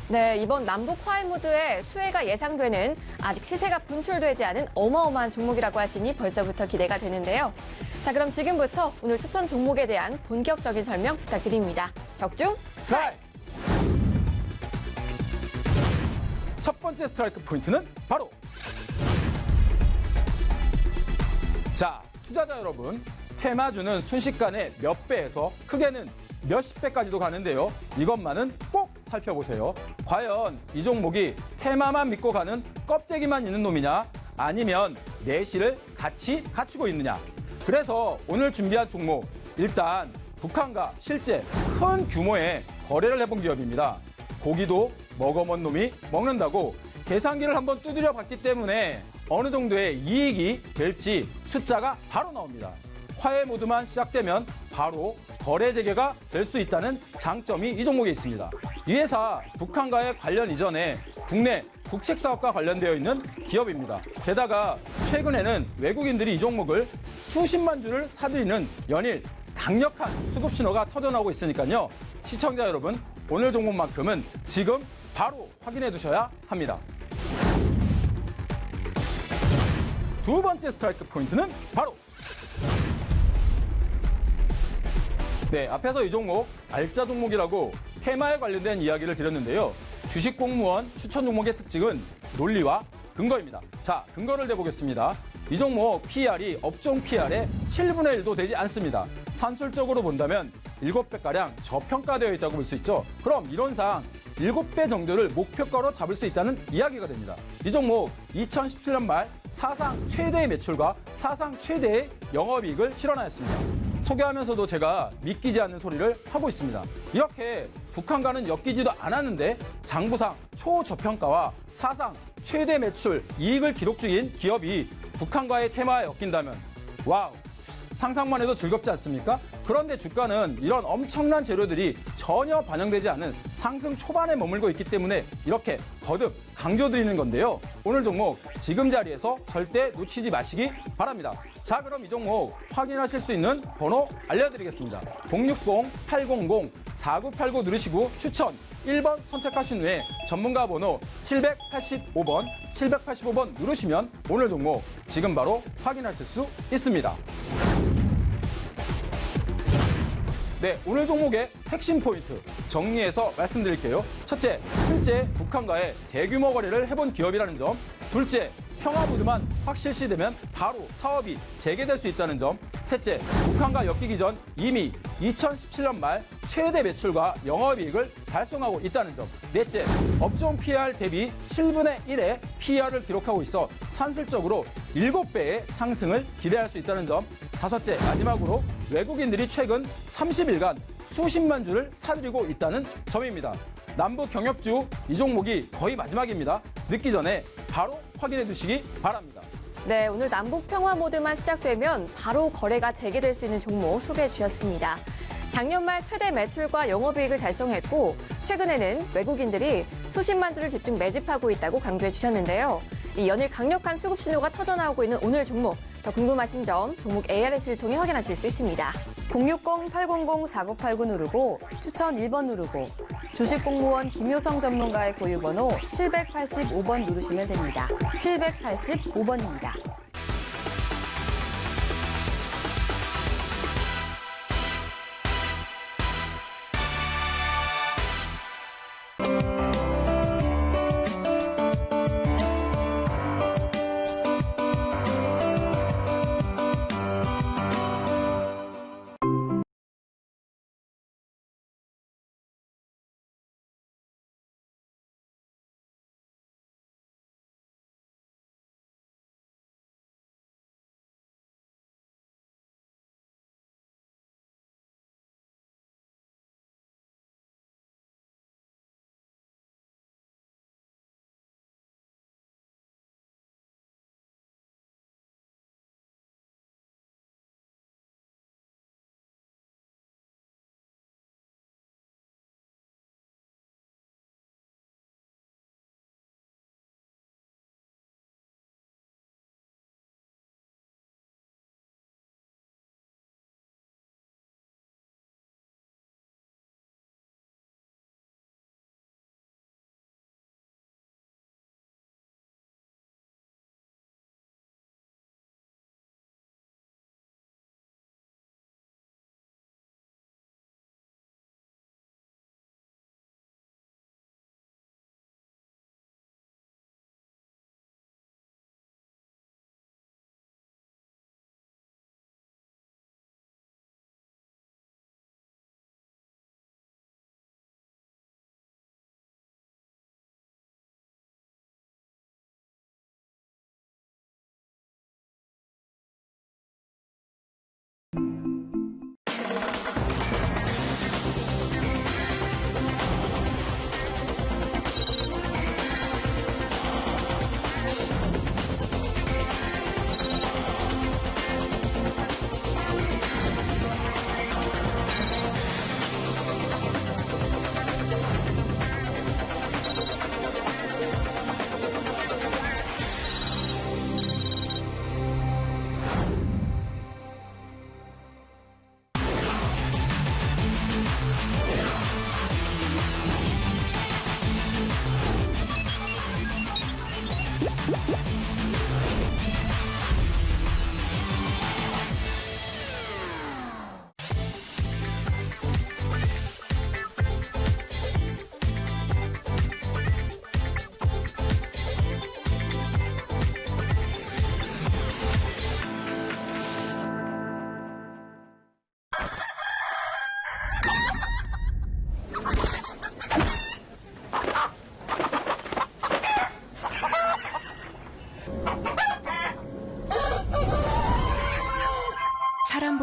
네, 이번 남북 화해 무드의 수혜가 예상되는 아직 시세가 분출되지 않은 어마어마한 종목이라고 하시니 벌써부터 기대가 되는데요. 자, 그럼 지금부터 오늘 추천 종목에 대한 본격적인 설명 부탁드립니다. 적중 스트라이크! 첫 번째 스트라이크 포인트는 바로 자, 투자자 여러분, 테마주는 순식간에 몇 배에서 크게는 몇십 배까지도 가는데요. 이것만은 꼭 살펴보세요. 과연 이 종목이 테마만 믿고 가는 껍데기만 있는 놈이냐, 아니면 내실을 같이 갖추고 있느냐. 그래서 오늘 준비한 종목, 일단 북한과 실제 큰 규모의 거래를 해본 기업입니다. 고기도 먹어본 놈이 먹는다고 계산기를 한번 두드려 봤기 때문에 어느 정도의 이익이 될지 숫자가 바로 나옵니다. 화해 모드만 시작되면 바로 거래 재개가 될 수 있다는 장점이 이 종목에 있습니다. 이 회사 북한과의 관련 이전에 국내 국책 사업과 관련되어 있는 기업입니다. 게다가 최근에는 외국인들이 이 종목을 수십만 주를 사들이는 연일 강력한 수급 신호가 터져나오고 있으니까요. 시청자 여러분, 오늘 종목만큼은 지금 바로 확인해 두셔야 합니다. 두 번째 스트라이크 포인트는 바로 앞에서 이 종목 알짜 종목이라고 테마에 관련된 이야기를 드렸는데요. 주식 공무원 추천 종목의 특징은 논리와 근거입니다. 자, 근거를 내보겠습니다. 이 종목 PR이 업종 PR의 7분의 1도 되지 않습니다. 산술적으로 본다면 7배가량 저평가되어 있다고 볼 수 있죠. 그럼 이론상 7배 정도를 목표가로 잡을 수 있다는 이야기가 됩니다. 이 종목 2017년 말 사상 최대의 매출과 사상 최대의 영업이익을 실현하였습니다. 소개하면서도 제가 믿기지 않는 소리를 하고 있습니다. 이렇게 북한과는 엮이지도 않았는데 장부상 초저평가와 사상 최대 매출 이익을 기록 중인 기업이 북한과의 테마에 엮인다면 와우, 상상만 해도 즐겁지 않습니까? 그런데 주가는 이런 엄청난 재료들이 전혀 반영되지 않은 상승 초반에 머물고 있기 때문에 이렇게 거듭 강조드리는 건데요. 오늘 종목 지금 자리에서 절대 놓치지 마시기 바랍니다. 자, 그럼 이 종목 확인하실 수 있는 번호 알려드리겠습니다. 060-800-4989 누르시고 추천 1번 선택하신 후에 전문가 번호 785번 누르시면 오늘 종목 지금 바로 확인하실 수 있습니다. 네, 오늘 종목의 핵심 포인트 정리해서 말씀드릴게요. 첫째, 실제 북한과의 대규모 거래를 해본 기업이라는 점. 둘째, 평화 모드만 확 실시되면 바로 사업이 재개될 수 있다는 점. 셋째, 북한과 엮이기 전 이미 2017년 말 최대 매출과 영업이익을 달성하고 있다는 점. 넷째, 업종 PR 대비 7분의 1의 PR을 기록하고 있어 산술적으로 7배의 상승을 기대할 수 있다는 점. 다섯째, 마지막으로 외국인들이 최근 30일간 수십만 주를 사들이고 있다는 점입니다. 남북 경협주 이 종목이 거의 마지막입니다. 늦기 전에 바로 확인해 두시기 바랍니다. 네, 오늘 남북 평화 모드만 시작되면 바로 거래가 재개될 수 있는 종목 소개해 주셨습니다. 작년 말 최대 매출과 영업이익을 달성했고 최근에는 외국인들이 수십만 주를 집중 매집하고 있다고 강조해 주셨는데요. 이 연일 강력한 수급 신호가 터져나오고 있는 오늘 종목, 더 궁금하신 점 종목 ARS를 통해 확인하실 수 있습니다. 060-800-4989 누르고 추천 1번 누르고 주식공무원 김효성 전문가의 고유번호 785번 누르시면 됩니다. 785번입니다.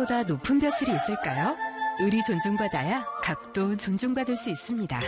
하늘보다 높은 벼슬이 있을까요? 을이 존중받아야 갑도 존중받을 수 있습니다.